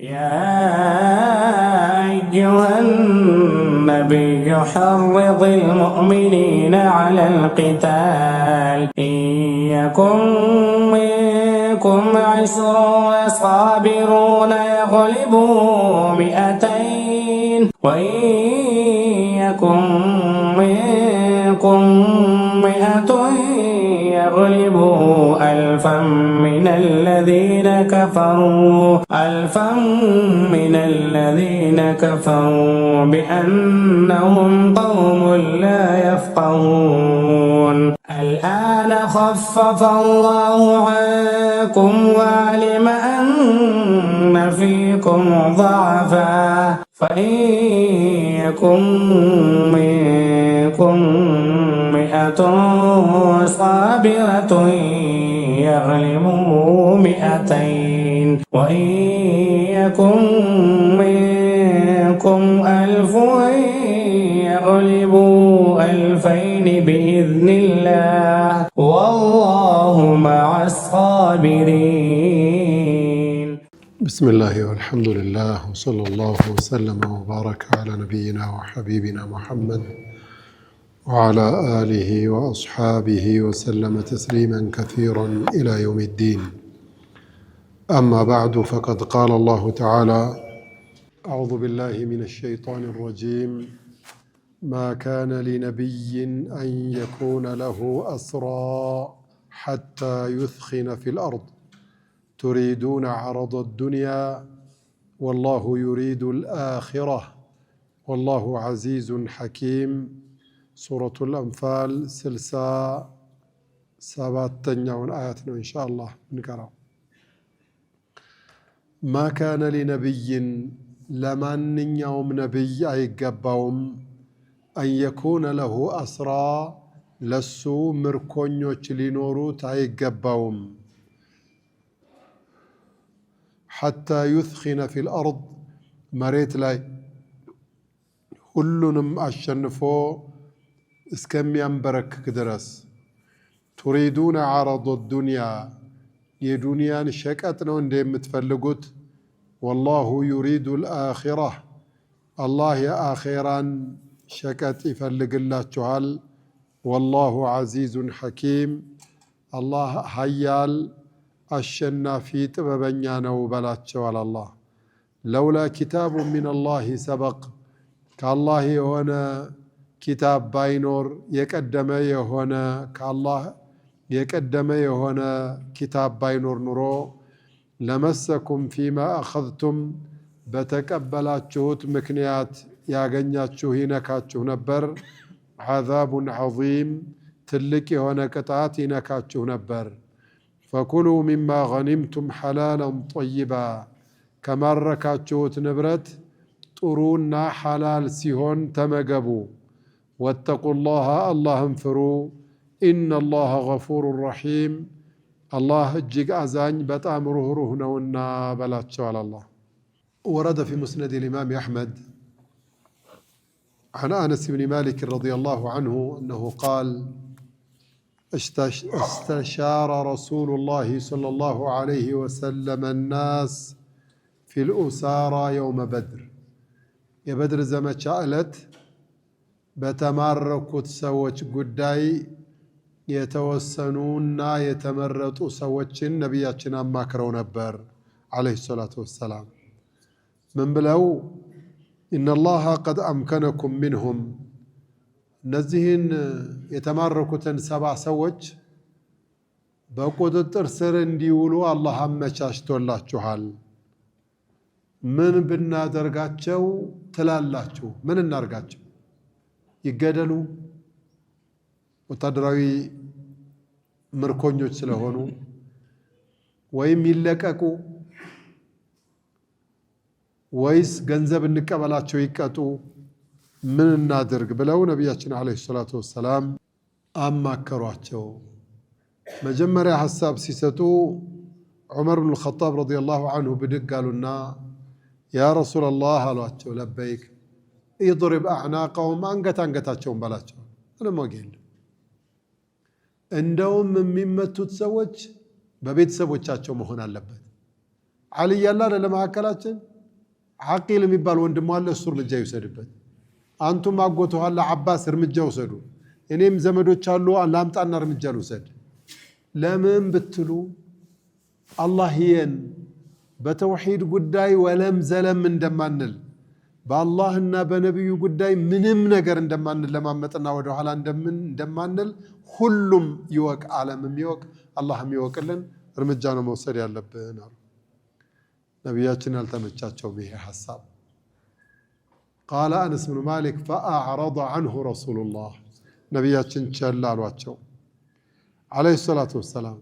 يا أيها النبي حرض المؤمنين على القتال إن يكن منكم 10 صابرون يغلبوا 200 وإن يكن منكم 100 يغلبوا 1000 من الذين كفروا بأنهم قوم لا يفقهون الآن خفف الله عنكم وعلم أن فيكم ضعفا فإن يكن منكم 100 صابرة يغلبوا 200 وإن يكن منكم 1000 يغلبوا 2000 بإذن الله والله مع الصابرين. بسم الله والحمد لله وصلى الله وسلم وبارك على نبينا وحبيبنا محمد وعلى آله وأصحابه وسلم تسليما كثيرا إلى يوم الدين. أما بعد، فقد قال الله تعالى: أعوذ بالله من الشيطان الرجيم: ما كان لنبي أن يكون له أسرى حتى يثخن في الأرض تريدون عرض الدنيا والله يريد الآخرة والله عزيز حكيم. سورة الأنفال 67 آيات إن شاء الله نقرأ. ما كان لنبي لمن يوم نبي أيقبهم أن يكون له أسرى لسو مركونيوش لنوروت أيقبهم حتى يثخن في الأرض مريت لاي ሁሉንም አሸንፎ እስከሚያንበረክክ ድረስ ቱሪዱነ ዐረض ዱንያ የዱንያን ሸቀጥ ነው እንደምትፈልጉት ወላሁ ዩሪዱ ልአኺራ አላህ የአኼራን ሸቀጥ ይፈልግላችኋል። ወላሁ ዐዚዙን ሐኪም አላህ ሀያል አሸናፊ ጥበበኛ ነው በላቸዋል። አላህ ለውላ ኪታቡ ሚነላሂ ሰበቅ ከአላህ የሆነ ኪታብ ባይኖር የቀደመ የሆነ ከአላህ የቀደመ የሆነ ኪታብ ባይኖር ኑሮ ለመሰኩም ፊማ አኸዝቱም በተቀበላችሁት ምክንያት ያገኛችሁ ይነካችሁ ነበር። ዐዛቡን ዐዚም ትልቅ የሆነ ቅጣት ይነካችሁ ነበር። ፈኩሉ ሚማ ገኒምቱም ሐላለን ጠይባ ከማረካችሁት ንብረት ጥሩና ሐላል ሲሆን ተመገቡ። ወተቁላህ አላህን ፍሩ። ኢነላህ ገፉሩን ረሒም አላህ እጅግ አዛኝ በጣም ሩህሩህ ነውና በላቸዋል። አላህ ወረደ ፊ ሙስነድ ልኢማም አሕመድ عن أنس بن مالك رضي الله عنه أنه قال: استشار رسول الله صلى الله عليه وسلم الناس في الأسارى يوم بدر የበድር ዘመቻ ዕለት በተማረኩት ሰዎች ጉዳይ የተወሰኑና የተመረጡ ሰዎችን ነቢያችን አማክረው ነበር ዓለይሂ ሰላቱ ወሰላም። ምን ብለው? ኢነላሃ ቀድ አምከነኩም ሚንሁም እነዚህን የተማረኩትን 70 ሰዎች በቁጥጥር ስር እንዲውሉ አላህ አመቻችቶላችኋል። ምን ብናደርጋቸው ትላላችሁ? ምን እናርጋቸው? ይገደሉ? ወታደራዊ ምርኮኞች ስለሆኑ ወይም ይለቀቁ? ወይስ ገንዘብ እንቀበላቸው ይቀጡ? ምን እናድርግ ብለው ነቢያችን ዓለይሂ ሰላቱ ወሰላም አማከሯቸው። መጀመሪያ ሐሳብ ሲሰጡ ዑመር ብን አልኸጣብ ረዲየላሁ ዐንሁ ብድግ አሉና ያ ረሱለላህ አሏቸው። ለበይክ ኢድሪብ አዕናቀሁም አንገታቸውን በላቸው። ምንም ወግ የለም። እንደውም የሚመቱት ሰዎች በቤተሰቦቻቸው መሆን አለበት። ዓሊ ያለ ለማዕከላችን ዓቂል የሚባል ወንድሙ አለ፣ እሱ እርምጃ ይውሰድበት። አንቱም አጎትህ አለ ዓባስ እርምጃ ውሰዱ። እኔም ዘመዶች አሉ ላምጣና እርምጃ ልውሰድ። ለምን ብትሉ አላህየን በተውሂድ ጉዳይ ወለም ዘለም እንደማንል በአላህና በነቢዩ ጉዳይ ምንም ነገር እንደማንል ለማመጥና ወደ ኋላ እንደማንል ሁሉም ይወቅ፣ ዓለምም ይወቅ፣ አላህም ይወቅልን። እርምጃ ነው መውሰድ ያለብን አሉ። ነቢያችን አልተመቻቸውም ይሄ ሐሳብ። ቃለ አነስ ብኑ ማሊክ ፈአዕረض ዐንሁ ረሱሉላህ ነቢያችን ቸል አሏቸው ዓለይሂ ሰላቱ ወሰላም።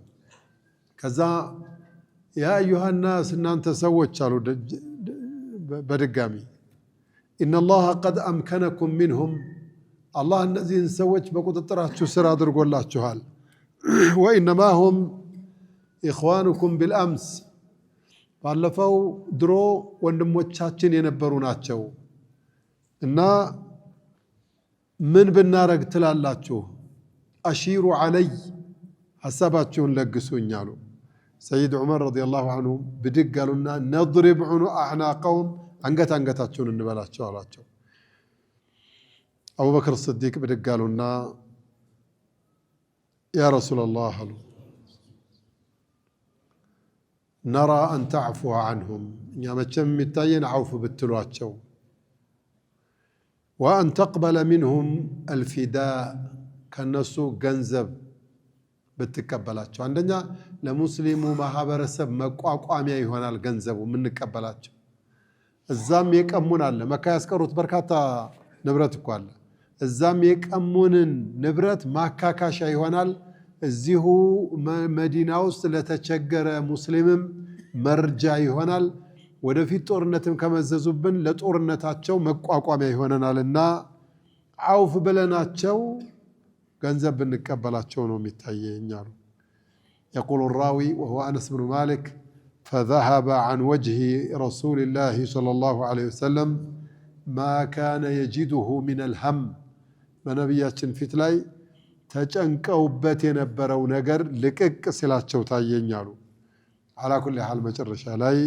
ከዛ ያ አዩሃ ናስ እናንተ ሰዎች አሉ በድጋሚ ኢነላህ ቀድ አምከነኩም ሚንሁም አላህ እነዚህን ሰዎች በቁጥጥራችሁ ስር አድርጎላችኋል። ወኢነማ ሁም ኢኽዋኑኩም ቢልአምስ ባለፈው ድሮ ወንድሞቻችን የነበሩ ናቸው እና ምን ብናረግ ትላላችሁ? አሺሩ ዐለይ ሐሳባችሁን ለግሱኝ አሉ። ሰይድ ዑመር ረዲየላሁ ዐንሁ ብድግ አሉና ነድሪብ አዕናቀሁም አንገታቸውን እንበላቸው አሏቸው። አቡበክር ስዲቅ ብድግ አሉና ያ ረሱለላህ አሉ ነራ አን ተዕፉወ ዐንሁም እኛ መቼም የሚታየን ዐውፍ ብትሏቸው፣ ወአን ተቅበለ ሚንሁም አልፊዳእ ከነሱ ገንዘብ ብትቀበላቸው። አንደኛ ለሙስሊሙ ማህበረሰብ መቋቋሚያ ይሆናል ገንዘቡ የምንቀበላቸው። እዛም የቀሙን አለ መካ ያስቀሩት በርካታ ንብረት እኮ አለ። እዛም የቀሙንን ንብረት ማካካሻ ይሆናል። እዚሁ መዲና ውስጥ ለተቸገረ ሙስሊምም መርጃ ይሆናል። ወደፊት ጦርነትም ከመዘዙብን ለጦርነታቸው መቋቋሚያ ይሆነናልና ዐውፍ ብለናቸው ገንዘብ ብንቀበላቸው ነው የሚታየኝ አሉ። የቁሉ ራዊ ወሁወ አነስ ብኑ ማሊክ ፈዘሀበ ዐን ወጅሂ ረሱሊላሂ ሰለላሁ ዐለይሂ ወሰለም ማ ካነ የጂዱሁ ሚነል ሀም በነቢያችን ፊት ላይ ተጨንቀውበት የነበረው ነገር ልቅቅ ሲላቸው ታየኝ አሉ። ዐላ ኩሊ ሐል መጨረሻ ላይ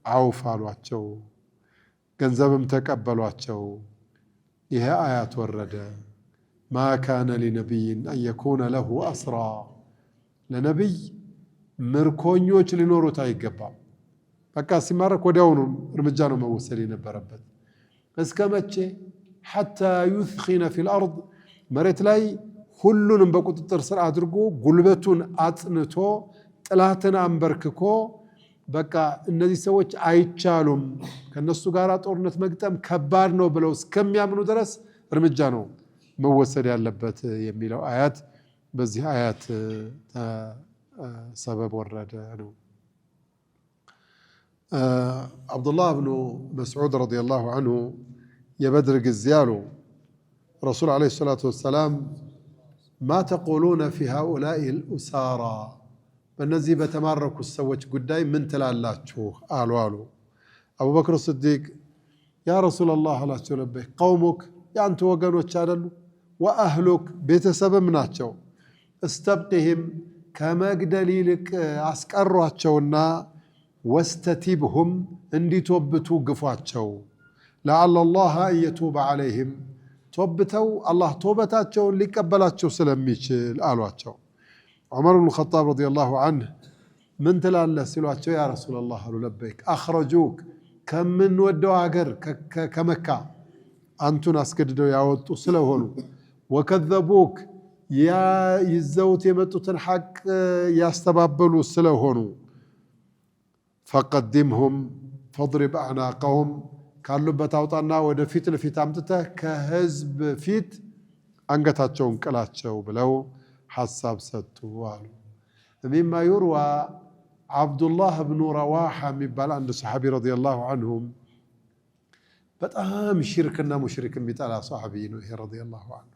ዐውፍ አሏቸው፣ ገንዘብም ተቀበሏቸው። ይሄ አያት ወረደ። ማ ካነ ሊነቢይን አን የኩነ ለሁ አስራ ለነቢይ ምርኮኞች ሊኖሩት አይገባም። በቃ ሲማረክ ወዲያውኑ እርምጃ ነው መወሰድ የነበረበት። እስከ መቼ? ሐታ ዩስኺነ ፊል አርድ መሬት ላይ ሁሉንም በቁጥጥር ስር አድርጎ ጉልበቱን አጽንቶ ጥላትን አንበርክኮ በቃ እነዚህ ሰዎች አይቻሉም ከነሱ ጋር ጦርነት መግጠም ከባድ ነው ብለው እስከሚያምኑ ድረስ እርምጃ ነው መወሰድ ያለበት የሚለው አያት በዚህ አያት ሰበብ ወረደ ነው። አብዱላህ ብኑ መስዑድ ረዲየላሁ ዐንሁ የበድር ጊዜ አሉ ረሱል ዓለይሂ ሰላቱ ወሰላም ማ ተቁሉነ ፊ ሃኡላኢ ልኡሳራ በእነዚህ በተማረኩት ሰዎች ጉዳይ ምን ትላላችሁ አሉ። አቡበክር ስዲቅ ያ ረሱለላህ አላቸው፣ ለበይክ ቀውሙክ የአንተ ወገኖች አይደሉ? ወአህሉክ ቤተሰብም ናቸው። እስተብቂህም ከመግደል ይልቅ አስቀሯቸውና ወስተቲብሁም እንዲቶብቱ ግፏቸው። ለዓለ ላህ አን የቱበ ዐለይህም ቶብተው አላህ ቶበታቸውን ሊቀበላቸው ስለሚችል አሏቸው። ዑመር ብኑ ኸጣብ ረዲየላሁ ዐንሁ ምን ትላለህ ሲሏቸው ያ ረሱለላህ አሉ፣ ለበይክ አኽረጁክ ከምንወደው ሀገር ከመካ አንቱን አስገድደው ያወጡ ስለሆኑ፣ ወከዘቡክ ይዘውት የመጡትን ሐቅ ያስተባበሉ ስለሆኑ፣ ፈቀድምሁም ፈድሪብ አዕናቀሁም ካሉበት አውጣና ወደ ፊት ለፊት አምጥተህ ከህዝብ ፊት አንገታቸውን ቅላቸው ብለው ሐሳብ ሰጡ አሉ። ሚማ ዩርዋ ዓብዱላህ ብኑ ረዋሓ የሚባል አንድ ሰሓቢ ረዲየላሁ ዐንሁም በጣም ሽርክና ሙሽሪክ የሚጠላ ሰሓቢ ነው ይሄ ረዲየላሁ ዐንሁ።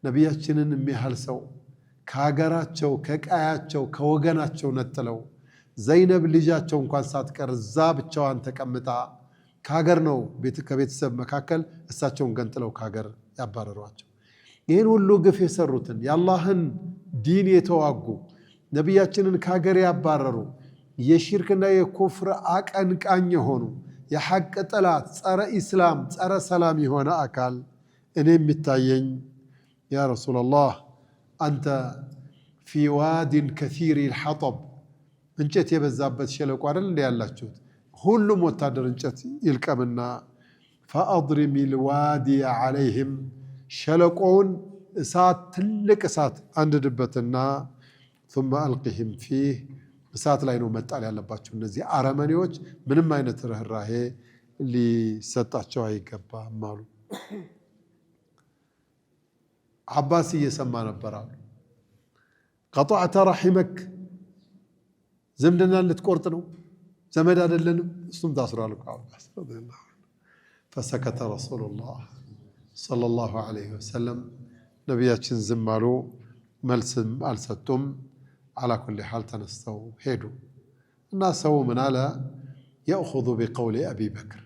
ነቢያችንን የሚያህል ሰው ከሀገራቸው ከቀያቸው ከወገናቸው ነጥለው ዘይነብ ልጃቸው እንኳን ሳትቀር እዛ ብቻዋን ተቀምጣ ከሀገር ነው ከቤተሰብ መካከል እሳቸውን ገንጥለው ከሀገር ያባረሯቸው። ይህን ሁሉ ግፍ የሰሩትን የአላህን ዲን የተዋጉ ነቢያችንን ከሀገር ያባረሩ የሽርክና የኩፍር አቀንቃኝ የሆኑ የሐቅ ጠላት ጸረ ኢስላም ጸረ ሰላም የሆነ አካል እኔ የሚታየኝ ያ ረሱላላህ አንተ ፊ ዋዲን ከሲሪ ልሐጠብ እንጨት የበዛበት ሸለቆ አይደል እንደ ያላችሁት ሁሉም ወታደር እንጨት ይልቀምና ፈአድሪሚ ልዋዲየ ዓለይህም ሸለቆውን እሳት ትልቅ እሳት አንድድበትና ثم ألقهم فيه እሳት ላይ ነው መጣል ያለባቸው እነዚህ አረመኔዎች ምንም አይነት ርህራሄ ሊሰጣቸው አይገባም አሉ። አባስ እየሰማ ነበር አሉ ቀطعተ ረሒመክ ዝምድና ልትቆርጥ ነው ዘመድ አይደለንም እሱም ታስሯል እኮ አባስ ረዲየላሁ ዐንሁ فسكت رسول الله صلى الله عليه وسلم ነቢያችን ዝም አሉ መልስም አልሰጡም على كل حال تنستو هيدو الناس هو من على يأخذ بقول أبي بكر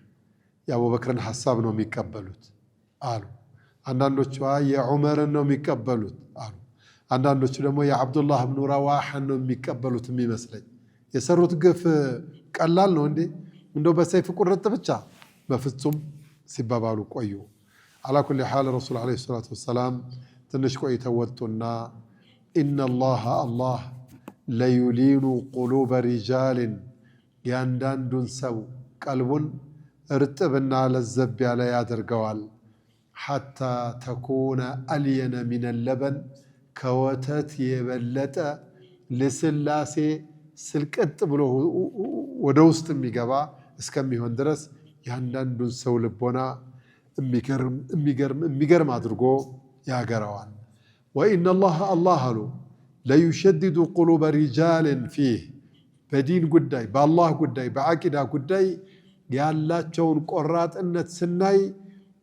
يا أبو بكر حسابنا ميكبلوت قالوا عندنا يا عمر إنه ميكبلوت قالوا عندنا لما يا عبد الله بن رواحة إنه ميكبلوت مي مسلي يسروا تقف قلال له عندي إنه بس يفكر رتبتشا ما فتهم سبابالو كويو على كل حال الرسول عليه الصلاة والسلام تنشكو يتوتنا إن الله ليلين قلوب رجال ياندان دون سو قلب ارتبنا على الزب على يادر قوال حتى تكون ألين من اللبن كوتت يبلت لسلاسي سلكت بلوه ودوست ميقبا اسكمي هندرس ياندان دون سو لبونا اميقرم ادرقو يا قروان وإن الله له ليشدد قلوب رجال فيه بدين قداي بالله قداي بعقيدة قداي ያላቸውን ቆራጥነት ስናይ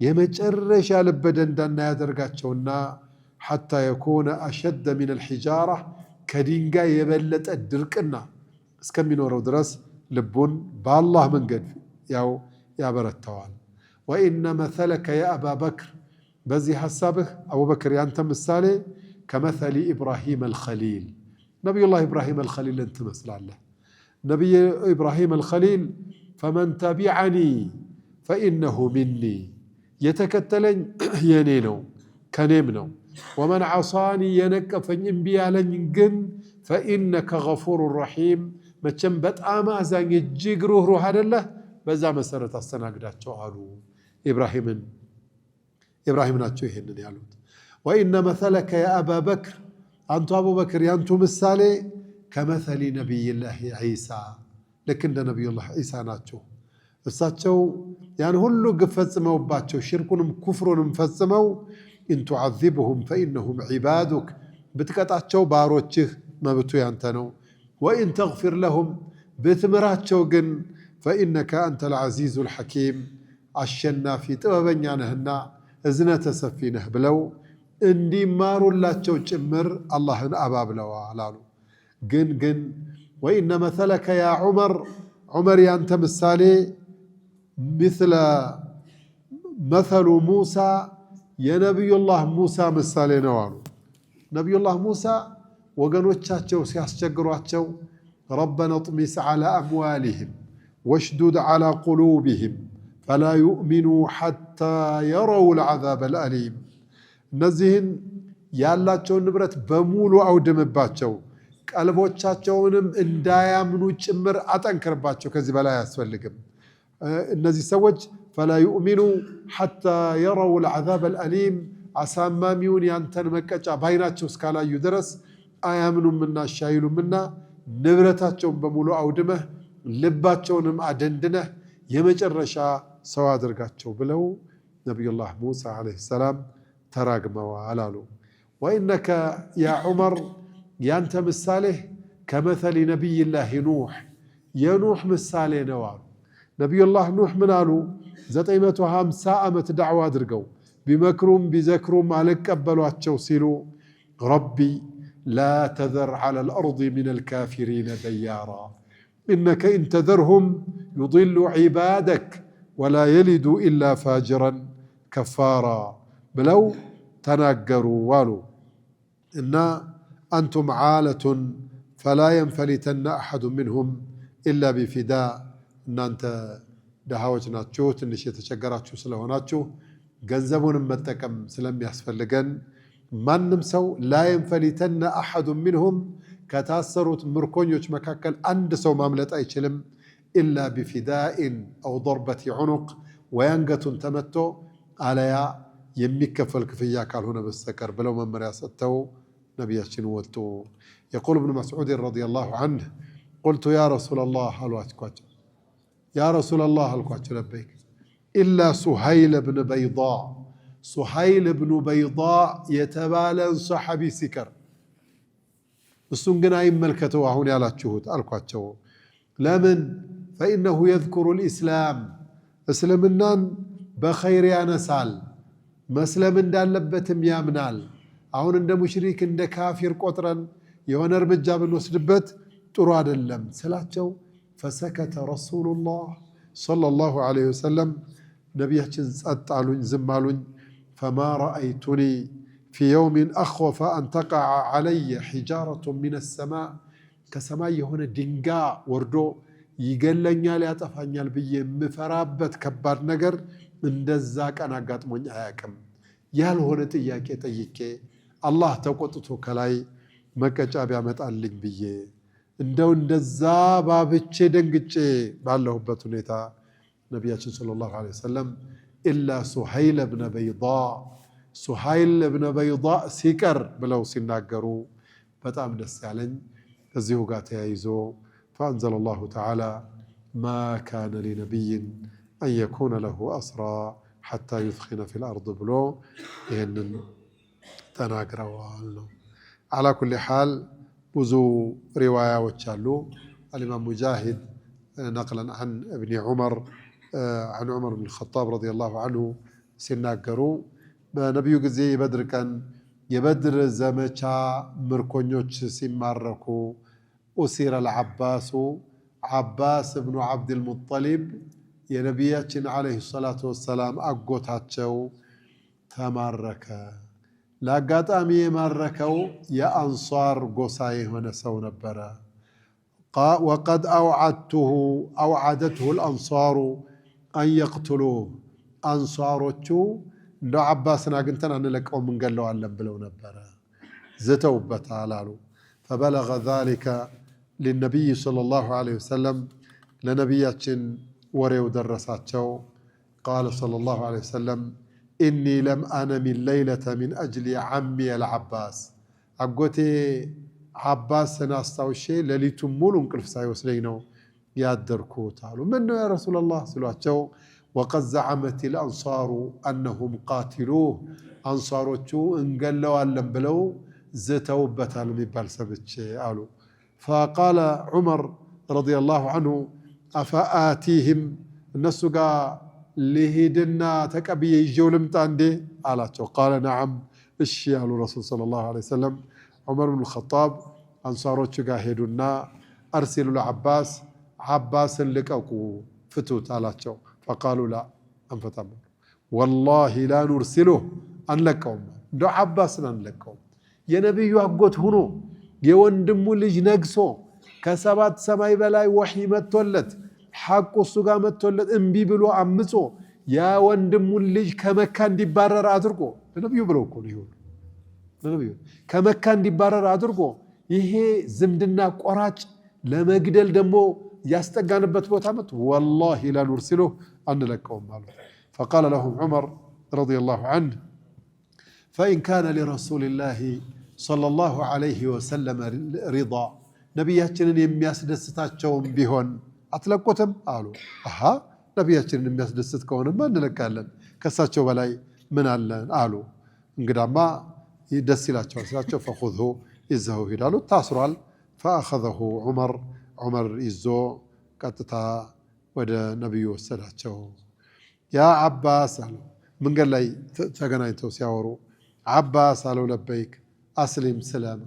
የመጨረሻ ልበደንዳና ያደርጋቸውና حتى يكون أشد من الحجارة ከድንጋይ የበለጠ ድርቅና እስከሚኖረው ድረስ ልቡን በአላህ መንገድ ያው ያበረታዋል። وإن مثلك يا أبا بكر በዚህ ሐሳብህ አቡበክር ያንተ ምሳሌ كمثل إبراهيم الخليل نبي الله إبراهيم الخليل أنت مثله نبي إبراهيم الخليل فمن تبعني فإنه مني يتكتلن ينينو كنمنو ومن عصاني ينكفن بيالن جن فإنك غفور رحيم ما تشنبت آمازان يجيق روح هذا الله بزا مسرة السناقدات شوالو إبراهيم ناتشو هنن يالوت وإن مثلك يا أبا بكر أنت أبو بكر يانتو مسالي كمثل نبي الله عيسى لكن نبي الله عيسى ناتشو الساتشو يعني هلو قفزمو باتشو شركونم كفرونم فزمو إن تعذبهم فإنهم عبادك بتكتاتشو باروتشه ما بتو يانتنو وإن تغفر لهم بثمراتشو قن فإنك أنت العزيز الحكيم عشنا في تبابنيانهنا إذن تسفينه بلو اندي مارو لا تشمر الله أباب لو علالو قن وإن مثلك يا عمر أنت مثالي مثل مثل موسى يا نبي الله موسى مثالي نوالو نبي الله موسى وقنو تشاتشو سياسجقروا ربنا اطمس على أموالهم واشدد على قلوبهم فلا يؤمنوا حتى يروا العذاب الأليم نزهن ያላቸው ንብረት በሙሉ አውድምባቸው ቀልቦቻቸውንም እንዳያምኑ ጭምር አጠንክርባቸው ከዚህ በላይ አያስፈልግም እነዚህ ሰዎች فلا يؤمنوا حتى يروا العذاب الأليم አሳማሚውን ያንተን መቀጫ ባይናቸው እስካላዩ ድረስ አያምኑምና ሻይሉምና ንብረታቸውን በሙሉ አውድመህ ልባቸውንም አደንድነህ የመጨረሻ ሰው አድርጋቸው ብለው ነብዩላህ ሙሳ አለይሂ ሰላም ተራግመዋል አሉ وإنك يا عمر يانت مثاله كمثل نبي الله نوح يا نوح مثاله نوار نبي الله نوح منالو 950 ዓመት ዳዕዋ አድርገው بمكرم بذكرم عليك قبلواتشو سيلو ربي لا تذر على الأرض من الكافرين ديارا إنك إن تذرهم يضل عبادك ولا يلد إلا فاجرا كفارا بلو تناقروا والو إن أنتم عالة فلا ينفلتن أحد منهم إلا بفداء إن أنت ደሃዎች ናችሁ፣ ትንሽ የተቸገራችሁ ስለሆናችሁ ገንዘቡንም መጠቀም ስለሚያስፈልገን ማንም ሰው ላ የንፈሊተነ አሐዱ ሚንሁም ከታሰሩት ምርኮኞች መካከል አንድ ሰው ማምለጥ አይችልም ኢላ ቢፊዳኢን አው ضርበቲ ዑኑቅ ወያንገቱን ተመቶ አለያ የሚከፈል ክፍያ ካልሆነ በስተቀር ብለው መመሪያ ሰጥተው ነቢያችን ወጡ። የቁል እብኑ መስዑድ ረዲየላሁ ዐንሁ ቁልቱ ያ ረሱለላህ አልኳቸው፣ ያ ረሱለላህ አልኳቸው፣ ለበይክ ኢላ ሱሀይል ብን በይዳ ሱሀይል ብኑ በይዳ የተባለን ሰሐቢ ሲቀር እሱን ግን አይመልከተው አሁን ያላችሁት አልኳቸው። ለምን? ፈኢነሁ የዝኩሩ ልኢስላም እስልምናን በኸይር ያነሳል፣ መስለም እንዳለበትም ያምናል። አሁን እንደ ሙሽሪክ እንደ ካፊር ቆጥረን የሆነ እርምጃ ብንወስድበት ጥሩ አይደለም ስላቸው ፈሰከተ ረሱሉላህ ሰለላሁ ዐለይሂ ወሰለም ነቢያችን ጸጥ አሉኝ፣ ዝም አሉኝ። ፈማ ረአይቱኒ ፊ የውሚን አኽወፈ አን ተቀዐ ዐለየ ሒጃረቱ ሚነ ሰማእ ከሰማይ የሆነ ድንጋይ ወርዶ ይገለኛል ያጠፋኛል ብዬ የምፈራበት ከባድ ነገር እንደዛ ቀን አጋጥሞኝ አያቅም። ያልሆነ ጥያቄ ጠይቄ አላህ ተቆጥቶ ከላይ መቀጫ ቢያመጣልኝ ብዬ እንደው እንደዛ ባብቼ ደንግጬ ባለሁበት ሁኔታ ነቢያችን ሰለላሁ ዐለይሂ ወሰለም ኢላ ሱሀይል ብነ በይዳ ሱሀይል ብነ በይዳ ሲቀር ብለው ሲናገሩ በጣም ደስ ያለኝ። ከዚሁ ጋር ተያይዞ ፈአንዘለ ላሁ ተዓላ ማ ካነ ሊነቢይን አን የኩነ ለሁ አስራ ሐታ ዩስኺነ ፊል አርድ ብሎ ይህንን ተናግረዋል ነው። አላ ኩሊ ሓል ብዙ ሪዋያዎች አሉ። አልኢማም ሙጃሂድ ነቅለን ዐን እብኒ ዑመር ዐን ዑመር ብን ኸጣብ ረዲየላሁ ዐንሁ ሲናገሩ በነቢዩ ጊዜ የበድር ቀን የበድር ዘመቻ ምርኮኞች ሲማረኩ ኡሲረ ልዓባሱ ዓባስ እብኑ ዓብድልሙጠሊብ የነቢያችን ዓለይሂ ሰላቱ ወሰላም አጎታቸው ተማረከ። ለአጋጣሚ የማረከው የአንሷር ጎሳ የሆነ ሰው ነበረ። ወቀድ አውዓደትሁ ልአንሷሩ አን የቅትሉህ አንሷሮቹ እንደው ዓባስን አግኝተን አንለቀውም እንገለዋለን ብለው ነበረ፣ ዝተውበታል አሉ። ፈበለገ ዛሊከ ሊነቢይ ሰለላሁ ዐለይሂ ወሰለም ለነቢያችን ወሬው ደረሳቸው። ቃለ ሰለላሁ ዐለይሂ ወሰለም ኢኒ ለም አነሚ ለይለተ ሚን አጅሊ ዓሚ አልዓባስ አጎቴ ዓባስን አስታውሼ ሌሊቱን ሙሉ እንቅልፍ ሳይወስደኝ ነው ያደርኩት አሉ። ምን ነው ያ ረሱለላህ ሲሏቸው ወቀድ ዘዐመት ልአንሳሩ አነሁም ቃትሉህ አንሳሮቹ እንገለዋለን ብለው ዝተውበታል የሚባል ሰምቼ አሉ። ፈቃለ ዑመር ረዲየላሁ ዐንሁ አፈአቲህም እነሱ ጋር ልሂድና ተቀብዬ ይዤው ልምጣ እንዴ አላቸው። ቃለ ነዓም እሺ ያሉ ረሱል ሰለላሁ ዐለይሂ ወሰለም ዑመር ብን ኸጣብ አንሳሮቹ ጋር ሄዱና አርሲሉ ለዓባስ ዓባስን ልቀቁ ፍቱት አላቸው። ፈቃሉ ላ አንፈታም፣ ወላሂ ላ ኑርሲሉህ አንለቀውም፣ እንደ ዓባስን አንለቀውም። የነቢዩ አጎት ሁኖ የወንድሙ ልጅ ነግሶ ከሰባት ሰማይ በላይ ወሕይ መጥቶለት ሐቁ እሱ ጋር መጥቶለት እምቢ ብሎ አምጾ ያ ወንድሙን ልጅ ከመካ እንዲባረር አድርጎ ለነቢዩ ብለው እኮ ነው ይሁን ለነቢዩ ከመካ እንዲባረር አድርጎ ይሄ ዝምድና ቆራጭ ለመግደል ደግሞ ያስጠጋንበት ቦታ መጥቶ ወላሂ ላ ኑርሲሉህ አንለቀውም አሉ። ፈቃለ ለሁም ዑመር ረዲየላሁ ዐንሁ ፈኢን ካነ ሊረሱሊላሂ ሰለላሁ ዐለይሂ ወሰለም ሪዳ ነቢያችንን የሚያስደስታቸውም ቢሆን አትለቁትም አሉ። አሃ ነቢያችንን የሚያስደስት ከሆነማ እንለቃለን፣ ከሳቸው በላይ ምን አለን አሉ። እንግዳማ ደስ ይላቸዋል ስላቸው ፈኹዝሁ ይዘው ሂዳሉ። ታስሯል። ፈአኸዘሁ ዑመር ይዞ ቀጥታ ወደ ነቢዩ ወሰዳቸው። ያ ዓባስ አለው፣ መንገድ ላይ ተገናኝተው ሲያወሩ ዓባስ አለው ለበይክ አስሊም ስለም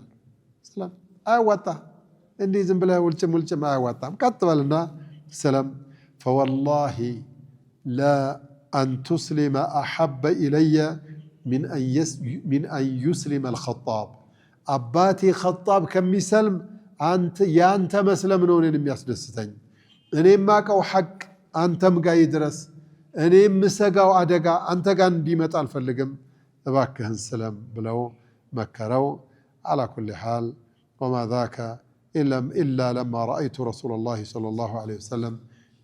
አያዋጣ እንዲህ ዝም ብለህ ውልጭም አያዋጣም፣ ቀጥ በልና ስለም። ፈወላሂ ለአን ቱስሊመ አሐበ ኢለየ ሚን አን ዩስሊመ አልኸጣብ አባቴ ኸጣብ ከሚሰልም የአንተ መስለም ነው እኔን የሚያስደስተኝ። እኔ የማውቀው ሐቅ አንተም ጋር ይድረስ። እኔ የምሰጋው አደጋ አንተ ጋር እንዲመጣ አልፈልግም፣ እባክህን ስለም ብለው መከረው። አላ ኩሊ ሓል ወማ ዛከ ኢላ ለማ ረአይቱ ረሱለላሂ ሰለላሁ ዐለይሂ ወሰለም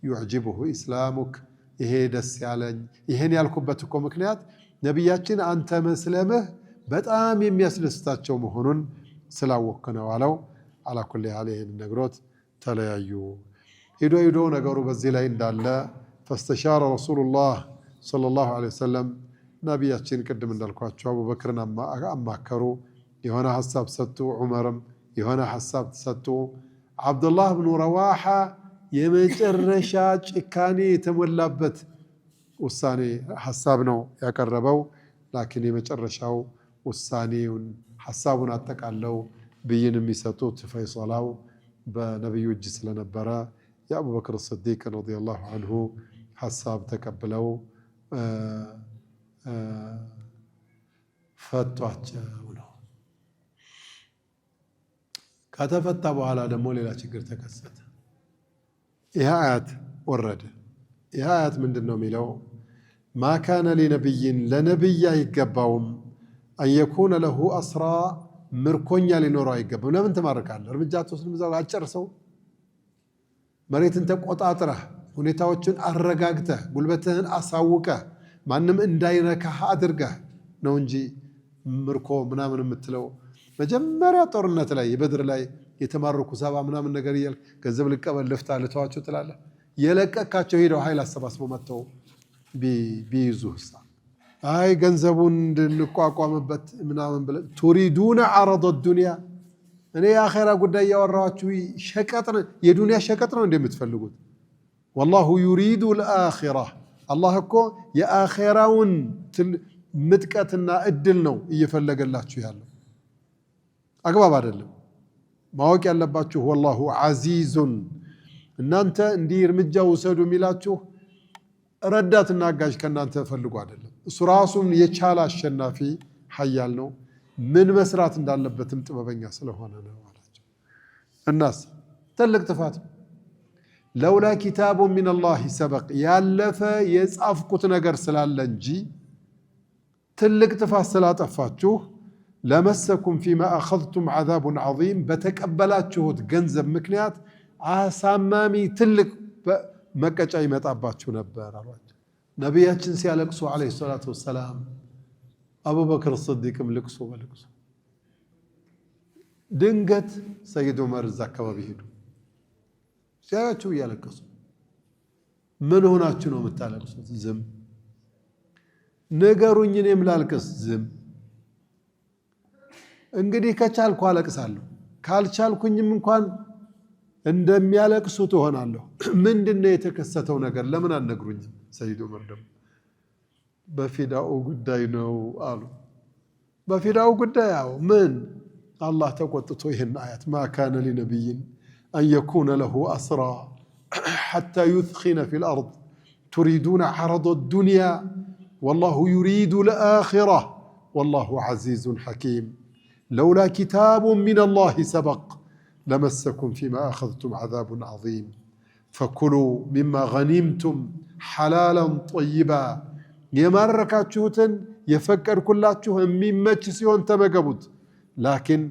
ዩዕጅቡሁ ኢስላሙክ። ይሄ ደስ ያለኝ ይሄን ያልኩበት እኮ ምክንያት ነቢያችን አንተ መስለምህ በጣም የሚያስደስታቸው መሆኑን ስላወቅክ ነው አለው። አላ ኩሊ ሓል ይሄን ነግሮት ተለያዩ። ሂዶ ነገሩ በዚህ ላይ እንዳለ ፈስተሻረ ረሱሉላህ ሰለላሁ ዐለይሂ ወሰለም ነቢያችን ቅድም እንዳልኳቸው አቡበክርን አማከሩ። የሆነ ሐሳብ ሰጡ። ዑመርም የሆነ ሐሳብ ሰጡ። ዓብዱላህ ብኑ ረዋሓ የመጨረሻ ጭካኔ የተሞላበት ውሳኔ ሐሳብ ነው ያቀረበው። ላኪን የመጨረሻው ውሳኔውን ሐሳቡን አጠቃለው ብይን የሚሰጡት ፈይሰላው በነቢዩ እጅ ስለነበረ የአቡበክር ስዲቅ ረዲየላሁ አንሁ ሐሳብ ተቀብለው ፈቷቸው ነው። ከተፈታ በኋላ ደግሞ ሌላ ችግር ተከሰተ። ይህ አያት ወረደ። ይህ አያት ምንድን ነው የሚለው? ማ ካነ ሊነቢይን ለነቢይ አይገባውም አንየኩነ ለሁ አስራ ምርኮኛ ሊኖረው አይገባም። ለምን ትማርካለህ? እርምጃ ትወስድ ምዛው አጨርሰው። መሬትን ተቆጣጥረህ ሁኔታዎችን አረጋግተህ ጉልበትህን አሳውቀህ ማንም እንዳይነካህ አድርገህ ነው እንጂ ምርኮ ምናምን የምትለው መጀመሪያ ጦርነት ላይ የበድር ላይ የተማረኩ 70 ምናምን ነገር እያልክ ገንዘብ ልቀበል ልፍታ ልተዋቸው ትላለህ። የለቀካቸው ሄደው ኃይል አሰባስበው መጥተው ቢይዙህሳ አይ ገንዘቡን እንድንቋቋምበት ምናምን ብለህ ቱሪዱነ ዐረደ ዱንያ። እኔ የአኼራ ጉዳይ እያወራኋችሁ ሸቀጥ የዱንያ ሸቀጥ ነው እንደምትፈልጉት። ወላሁ ዩሪዱ ልአኺራ። አላህ እኮ የአኼራውን ምጥቀትና እድል ነው እየፈለገላችሁ ያለው። አግባብ አይደለም። ማወቅ ያለባችሁ ወላሁ ዐዚዙን። እናንተ እንዲህ እርምጃ ውሰዱ የሚላችሁ ረዳትና አጋዥ ከእናንተ ፈልጎ አይደለም። እሱ ራሱን የቻለ አሸናፊ ሀያል ነው። ምን መስራት እንዳለበትም ጥበበኛ ስለሆነ ነው አላቸው። እናስ ትልቅ ጥፋት ለውላ ኪታቡ ሚነላሂ ሰበቅ ያለፈ የጻፍኩት ነገር ስላለ እንጂ ትልቅ ጥፋት ስላጠፋችሁ ለመሰኩም ፊማ አኸዝቱም ዐዛቡን ዐዚም በተቀበላችሁት ገንዘብ ምክንያት አሳማሚ ትልቅ መቀጫ ይመጣባችሁ ነበር አሏቸው። ነቢያችን ሲያለቅሱ ዓለይሂ ሰላቱ ወሰላም አቡበክር ስዲቅም ልቅሶ በልቅሶ ድንገት ሰይድ ዑመር እዛ አካባቢ ሄዱ። ሲያያቸው እያለቀሱ ምን ሆናችሁ ነው የምታለቅሱት? ዝም ንገሩኝ እኔም ላልቅስ። ዝም እንግዲህ ከቻልኩ አለቅሳለሁ ካልቻልኩኝም እንኳን እንደሚያለቅሱ ትሆናለሁ። ምንድነው የተከሰተው ነገር ለምን አልነግሩኝም? ሰይድ ዑመር ደግሞ በፊዳኡ ጉዳይ ነው አሉ። በፊዳኡ ጉዳይ አዎ። ምን አላህ ተቆጥቶ ይህን አያት ማ ካነ ሊነቢይን አን የኩነ ለሁ አስራ ሐታ ዩትኺነ ፊል አርድ ቱሪዱነ ዐረደ ዱንያ ወላሁ ዩሪዱ ልአኺራ ወላሁ ዐዚዙን ሐኪም ለውላ ኪታቡን ሚነላሂ ሰበቅ ለመሰኩም ፊማ አኸዝቱም ዐዛቡን ዐዚም ፈኩሉ ሚማ ገኒምቱም ሐላላን ጠይባ የማረካችሁትን የፈቀድኩላችሁ የሚመች ሲሆን ተመገቡት። ላኪን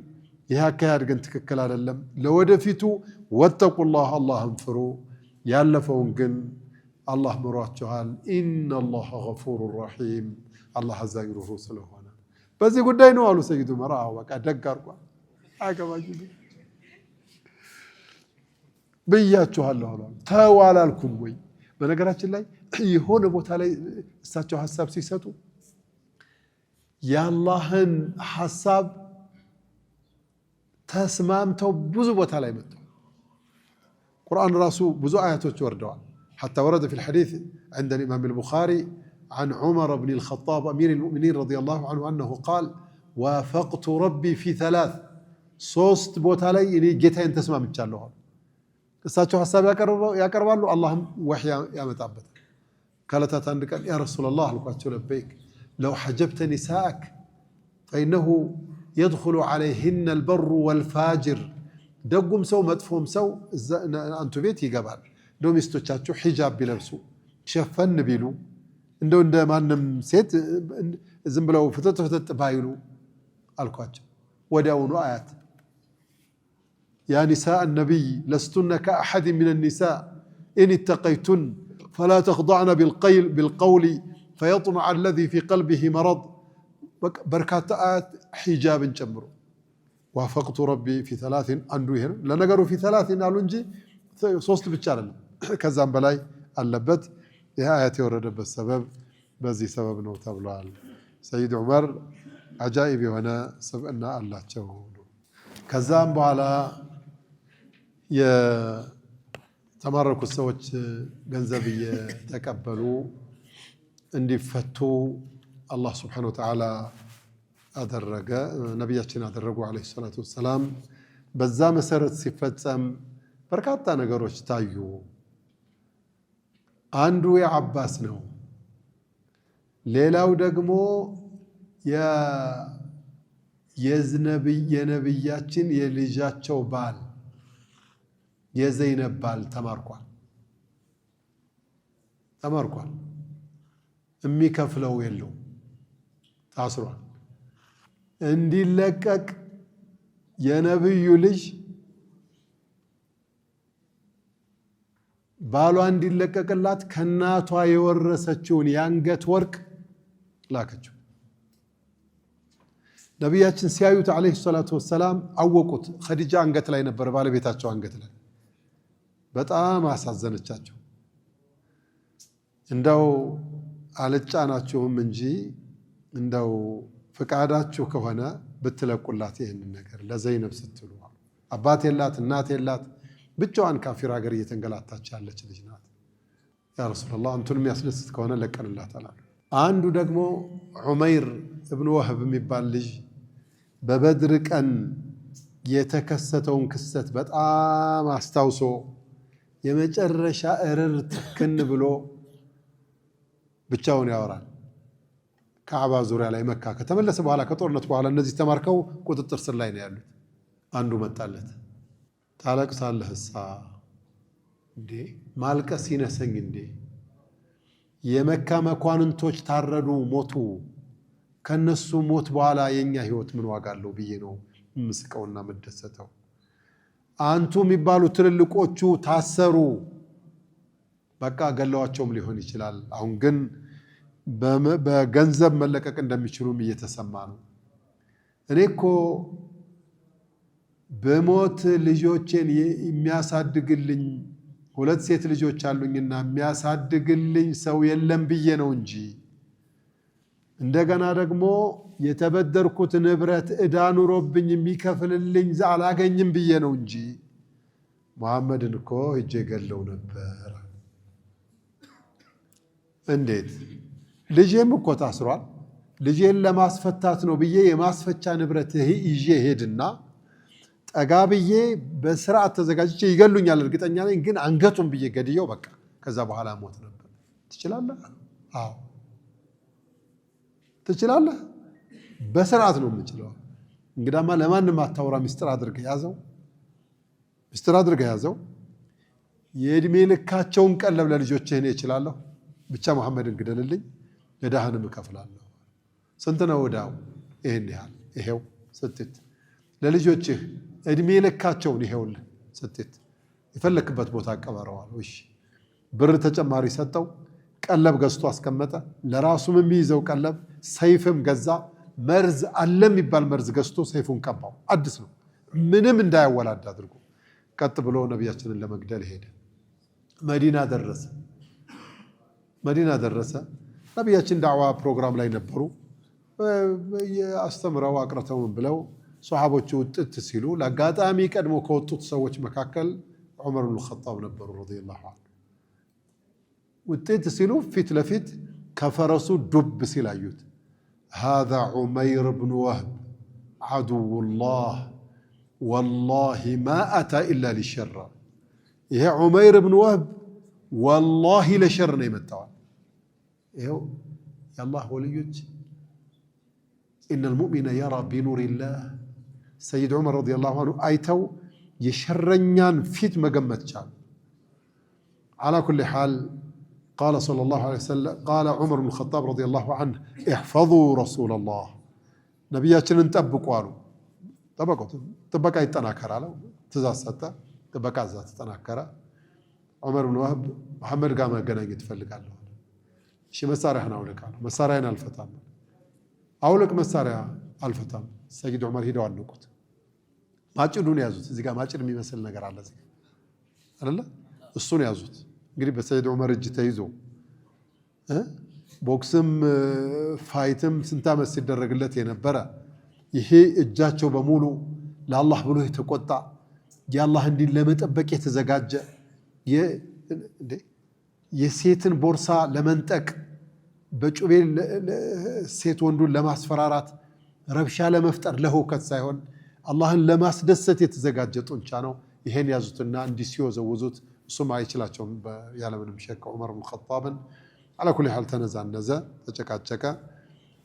ይህ አካሄድ ግን ትክክል አይደለም። ለወደፊቱ ወተቁላህ አላህን ፍሩ። ያለፈውን ግን አላህ ምሯችኋል። ኢነላህ ገፉሩን ረሒም አላህ አዛኝ ሩህሩህ ስለሆነ በዚህ ጉዳይ ነው አሉ ሰይድ ዑመር። በቃ ደግ አድርጓል አገባኝ ብያችኋለሁ አሉ። ተው አላልኩም ወይ? በነገራችን ላይ የሆነ ቦታ ላይ እሳቸው ሐሳብ ሲሰጡ የአላህን ሐሳብ ተስማምተው ብዙ ቦታ ላይ መጥተው ቁርአን ራሱ ብዙ አያቶች ወርደዋል። حتى ورد في الحديث عند الإمام البخاري عن عمر بن الخطاب أمير المؤمنين رضي الله عنه أنه قال وافقت ربي في ثلاث ሶስት ቦታ ላይ እኔ ጌታዬን ተስማምቻለሁ። እሳቸው ሐሳብ ያቀርባሉ፣ አላህም ወህይ ያመጣበታል። ከለታት አንድ ቀን ያ ረሱላላህ አልኳቸው ለበይክ ለው ሐጀብተ ኒሳአክ ፈኢነሁ የድኹሉ ዐለይሂነ አልበሩ ወልፋጅር ደጉም ሰው መጥፎም ሰው አንቱ ቤት ይገባል። ሚስቶቻችሁ ሒጃብ ቢለብሱ ሸፈን ቢሉ እንደው እንደ ማንም ሴት ዝም ብለው ፍጥጥ ባይሉ አልኳቸው። ወዲያውኑ አያት ያ ኒሳء النبي لستن كأحد من النساء إن اتقيتن فلا تخضعن بالقول فيطمع الذي في قلبه مرض بركات آيات حجاب ጨምሮ وافقت ربي في 3 አንዱ ይሄ ለነገሩ في 3 አሉ እንጂ 3 ብቻ አይደለም ከዛም በላይ አለበት። ይሄ አያት የወረደበት ሰበብ በዚህ ሰበብ ነው ተብሏል። ሰይድ ዑመር አጃኢብ የሆነ ስብዕና አላቸው። ከዛም በኋላ የተማረኩት ሰዎች ገንዘብ እየተቀበሉ እንዲፈቱ አላህ ሱብሓነሁ ወተዓላ አደረገ፣ ነቢያችን አደረጉ ዓለይሂ ሰላቱ ወሰላም። በዛ መሰረት ሲፈጸም በርካታ ነገሮች ታዩ። አንዱ የዓባስ ነው። ሌላው ደግሞ የነቢያችን የልጃቸው ባል የዘይነብ ባል ተማርኳል። የሚከፍለው የለው ታስሯል። እንዲለቀቅ የነብዩ ልጅ ባሏ እንዲለቀቅላት ከናቷ የወረሰችውን የአንገት ወርቅ ላከችው። ነቢያችን ሲያዩት ዓለይሂ ሰላቱ ወሰላም አወቁት። ኸዲጃ አንገት ላይ ነበር፣ ባለቤታቸው አንገት ላይ። በጣም አሳዘነቻቸው። እንደው አልጫናችሁም እንጂ እንደው ፍቃዳችሁ ከሆነ ብትለቁላት ይህንን ነገር ለዘይነብ ስትሉ። አባት የላት እናት የላት፣ ብቻዋን ካፊር ሀገር እየተንገላታች ያለች ልጅ ናት። ያ ረሱላላህ አንቱን የሚያስደስት ከሆነ ለቀንላታል አሉ። አንዱ ደግሞ ዑመይር እብኑ ወህብ የሚባል ልጅ በበድር ቀን የተከሰተውን ክስተት በጣም አስታውሶ የመጨረሻ እርር ትክን ብሎ ብቻውን ያወራል። ካዕባ ዙሪያ ላይ መካ ከተመለሰ በኋላ ከጦርነት በኋላ እነዚህ ተማርከው ቁጥጥር ስር ላይ ነው ያሉት። አንዱ መጣለት። ታለቅሳለህሳ እንዴ? ማልቀስ ይነሰኝ እንዴ? የመካ መኳንንቶች ታረዱ፣ ሞቱ። ከነሱ ሞት በኋላ የኛ ህይወት ምን ዋጋ አለው ብዬ ነው ምስቀውና መደሰተው። አንቱ የሚባሉ ትልልቆቹ ታሰሩ፣ በቃ ገለዋቸውም ሊሆን ይችላል። አሁን ግን በገንዘብ መለቀቅ እንደሚችሉም እየተሰማ ነው። እኔ እኮ በሞት ልጆቼን የሚያሳድግልኝ 2 ሴት ልጆች አሉኝና የሚያሳድግልኝ ሰው የለም ብዬ ነው እንጂ እንደገና ደግሞ የተበደርኩት ንብረት ዕዳ ኑሮብኝ የሚከፍልልኝ አላገኝም ብዬ ነው እንጂ መሐመድን እኮ ሄጄ ገለው ነበር። እንዴት? ልጄም እኮ ታስሯል። ልጄን ለማስፈታት ነው ብዬ የማስፈቻ ንብረት ይዤ ሄድና ጠጋ ብዬ በስርዓት ተዘጋጅቼ ይገሉኛል እርግጠኛ ነኝ፣ ግን አንገቱን ብዬ ገድየው በቃ ከዛ በኋላ ሞት ነበር። ትችላለህ? አዎ ትችላለህ። በስርዓት ነው የምችለው። እንግዳማ ለማንም አታውራ፣ ሚስጥር አድርገህ ያዘው። የእድሜ ልካቸውን ቀለብ ለልጆችህ እኔ እችላለሁ፣ ብቻ መሐመድን ግደልልኝ፣ ዕዳህንም እከፍላለሁ። ስንት ነው ዕዳው? ይሄን ያህል። ይሄው ስትት ለልጆችህ እድሜ ልካቸውን ይሄውልህ ስትት የፈለክበት ቦታ አቀበረዋል። እሺ ብር ተጨማሪ ሰጠው፣ ቀለብ ገዝቶ አስቀመጠ። ለራሱም የሚይዘው ቀለብ፣ ሰይፍም ገዛ። መርዝ አለ የሚባል መርዝ ገዝቶ ሰይፉን ቀባው። አዲስ ነው፣ ምንም እንዳያወላድ አድርጎ። ቀጥ ብሎ ነቢያችንን ለመግደል ሄደ። መዲና ደረሰ። ነቢያችን ዳዕዋ ፕሮግራም ላይ ነበሩ። አስተምረው አቅርተውን ብለው ሶሐቦቹ ውጥት ሲሉ ለአጋጣሚ ቀድሞ ከወጡት ሰዎች መካከል ዑመር ብኑ ኸጣብ ነበሩ ረዲየላሁ ዐንሁ። ውጥት ሲሉ ፊት ለፊት ከፈረሱ ዱብ ሲል አዩት። ሃዛ ዑመይር ብኑ ወህብ ዐዱውላህ ወላሂ ማ አታ ኢላ ሊሸር። ይሄ ዑመይር ብኑ ወህብ ወላሂ ለሸር ነው የመጣዋል። ይኸው የአላህ ወልዮች ኢነል ሙእሚነ የራ ቢኑሪላህ። ሰይድ ዑመር ረዲየላሁ ዐንሁ አይተው የሸረኛን ፊት መገመት ቻሉ። على كل حال قال صلى الله عليه وسلم قال عمر بن الخطاب رضي الله عنه احفظوا رسول الله نبياتنا نطبقوا له طبقوا طبقا يتناكر على ትእዛዝ ሰጠ ጥበቃ ዛት ተጠናከረ ዑመር ብን ወህብ መሐመድ ጋር መገናኘት ይፈልጋል እሺ መሳሪያህን አውልቅ አለ መሳሪያን አልፈታም አውልቅ መሳሪያ አልፈታም ሰይድ ዑመር ሄደው አልነቁት ማጭዱን ያዙት እዚህ ጋር ማጭድ የሚመስል ነገር አለ እዚህ አይደለ እሱን ያዙት እንግዲህ በሰይድ ዑመር እጅ ተይዞ ቦክስም ፋይትም ስንት ዓመት ሲደረግለት የነበረ ይሄ እጃቸው በሙሉ ለአላህ ብሎ የተቆጣ የአላህ እንዲን ለመጠበቅ የተዘጋጀ የሴትን ቦርሳ ለመንጠቅ በጩቤ ሴት ወንዱን ለማስፈራራት ረብሻ ለመፍጠር ለሁከት ሳይሆን አላህን ለማስደሰት የተዘጋጀ ጡንቻ ነው ይሄን ያዙትና እንዲህ ሲወዘውዙት እሱም አይችላቸውም ያለምንም ሸክ ዑመር ብን ኸጣብን على كل حال ተነዛነዘ ተጨቃጨቀ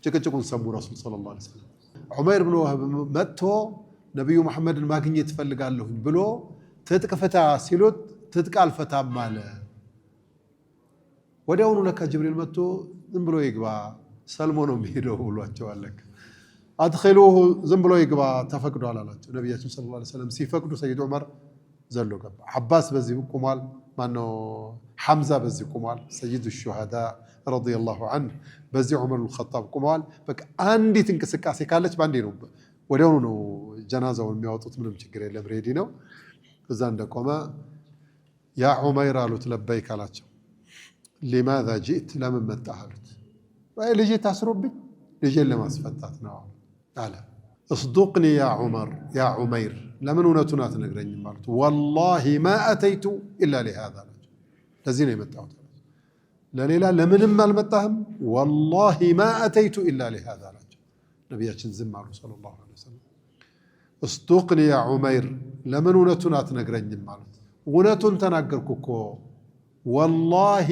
ጭቅጭቁን ሰሙ ረሱል ሰለላሁ ዐለይሂ ወሰለም ዑመር ብን ወህብ መጥቶ ነብዩ መሐመድን ማግኘት ፈልጋለሁኝ ብሎ ትጥቅ ፍታ ሲሉት ትጥቅ አልፈታም አለ ወዲያውኑ ለካ ጅብሪል መጥቶ ዝም ብሎ ይግባ ሰልሞ ነው የሚሄደው ብሏቸው አለከ አድخلوه ዝም ብሎ ይግባ ተፈቅዷል አላቸው ነብያችን ሰለላሁ ዐለይሂ ወሰለም ሲፈቅዱ ሰይድ ዑመር ዘሎ ገባ አባስ በዚህ ቆሟል ማነው ሐምዛ በዚህ ቆሟል ሰይድ الشهداء رضي الله عنه በዚህ ዑመር ብን ኸጣብ ቆሟል በቃ አንዲት እንቅስቃሴ ካለች ባንዴ ነው ወዲያውኑ ነው ጀናዛውን የሚያወጡት ምንም ችግር የለም ሬዲ ነው እዛ እንደቆመ ያ ዑመይር አሉት ለበይክ አላቸው لماذا جئت ለምን መጣህ አሉት ወይ ልጄ ታስሮብኝ ልጄን ለማስፈታት ነው አለ اصدقني يا عمر يا عمير ለምን እውነቱን አትነግረኝም አሉት والله ما اتيت الا لهذا ለዚህ ነው የመጣሁት ለሌላ ለምንም አልመጣህም والله ما اتيت الا لهذا ነብያችን ዝም አሉ ሰለላሁ ዐለይሂ ወሰለም اصدقني يا عمير ለምን እውነቱን አትነግረኝም አሉት እውነቱን ተናገርኩ እኮ والله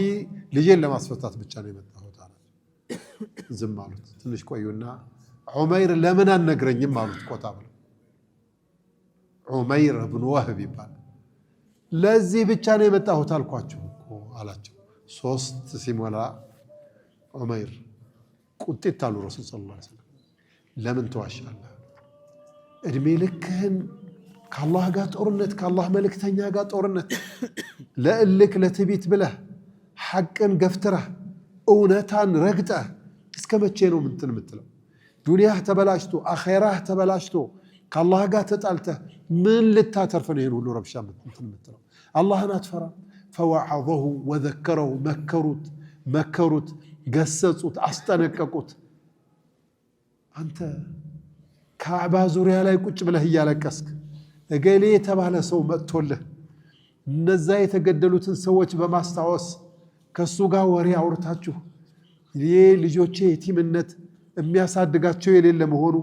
ልጄን ለማስፈታት ብቻ ነው የመጣሁት አለ ዝም አሉት ትንሽ ቆዩና ዑመይር ለምን አትነግረኝም አሉት ቆጣ ብለው ዑመይር ብን ወህብ ይባላል ለዚህ ብቻ ነው የመጣሁት አልኳችሁ እኮ አላቸው ሶስት ሲሞላ ዑመይር ቁጥት አሉ ረሱል ሰለላሁ ዐለይሂ ወሰለም ለምን ተዋሻለህ እድሜ ልክህን ከአላህ ጋር ጦርነት ከአላህ መልእክተኛ ጋር ጦርነት ለእልክ ለትቢት ብለህ ሐቅን ገፍትረህ እውነታን ረግጠህ እስከ መቼ ነው ምንትን የምትለው ዱንያህ ተበላሽቶ አኼራህ ተበላሽቶ ከአላህ ጋር ተጣልተህ ምን ልታተርፍ ነው ይሄን ሁሉ ረብሻ ምንትን የምትለው አላህን አትፈራ ፈወዐዘሁ ወዘከረሁ መከሩት ገሰጹት አስጠነቀቁት አንተ ካዕባ ዙሪያ ላይ ቁጭ ብለህ እያለቀስክ እገሌ የተባለ ሰው መጥቶልህ እነዛ የተገደሉትን ሰዎች በማስታወስ ከሱ ጋር ወሬ አውርታችሁ ልጆቼ የቲምነት የሚያሳድጋቸው የሌለ መሆኑ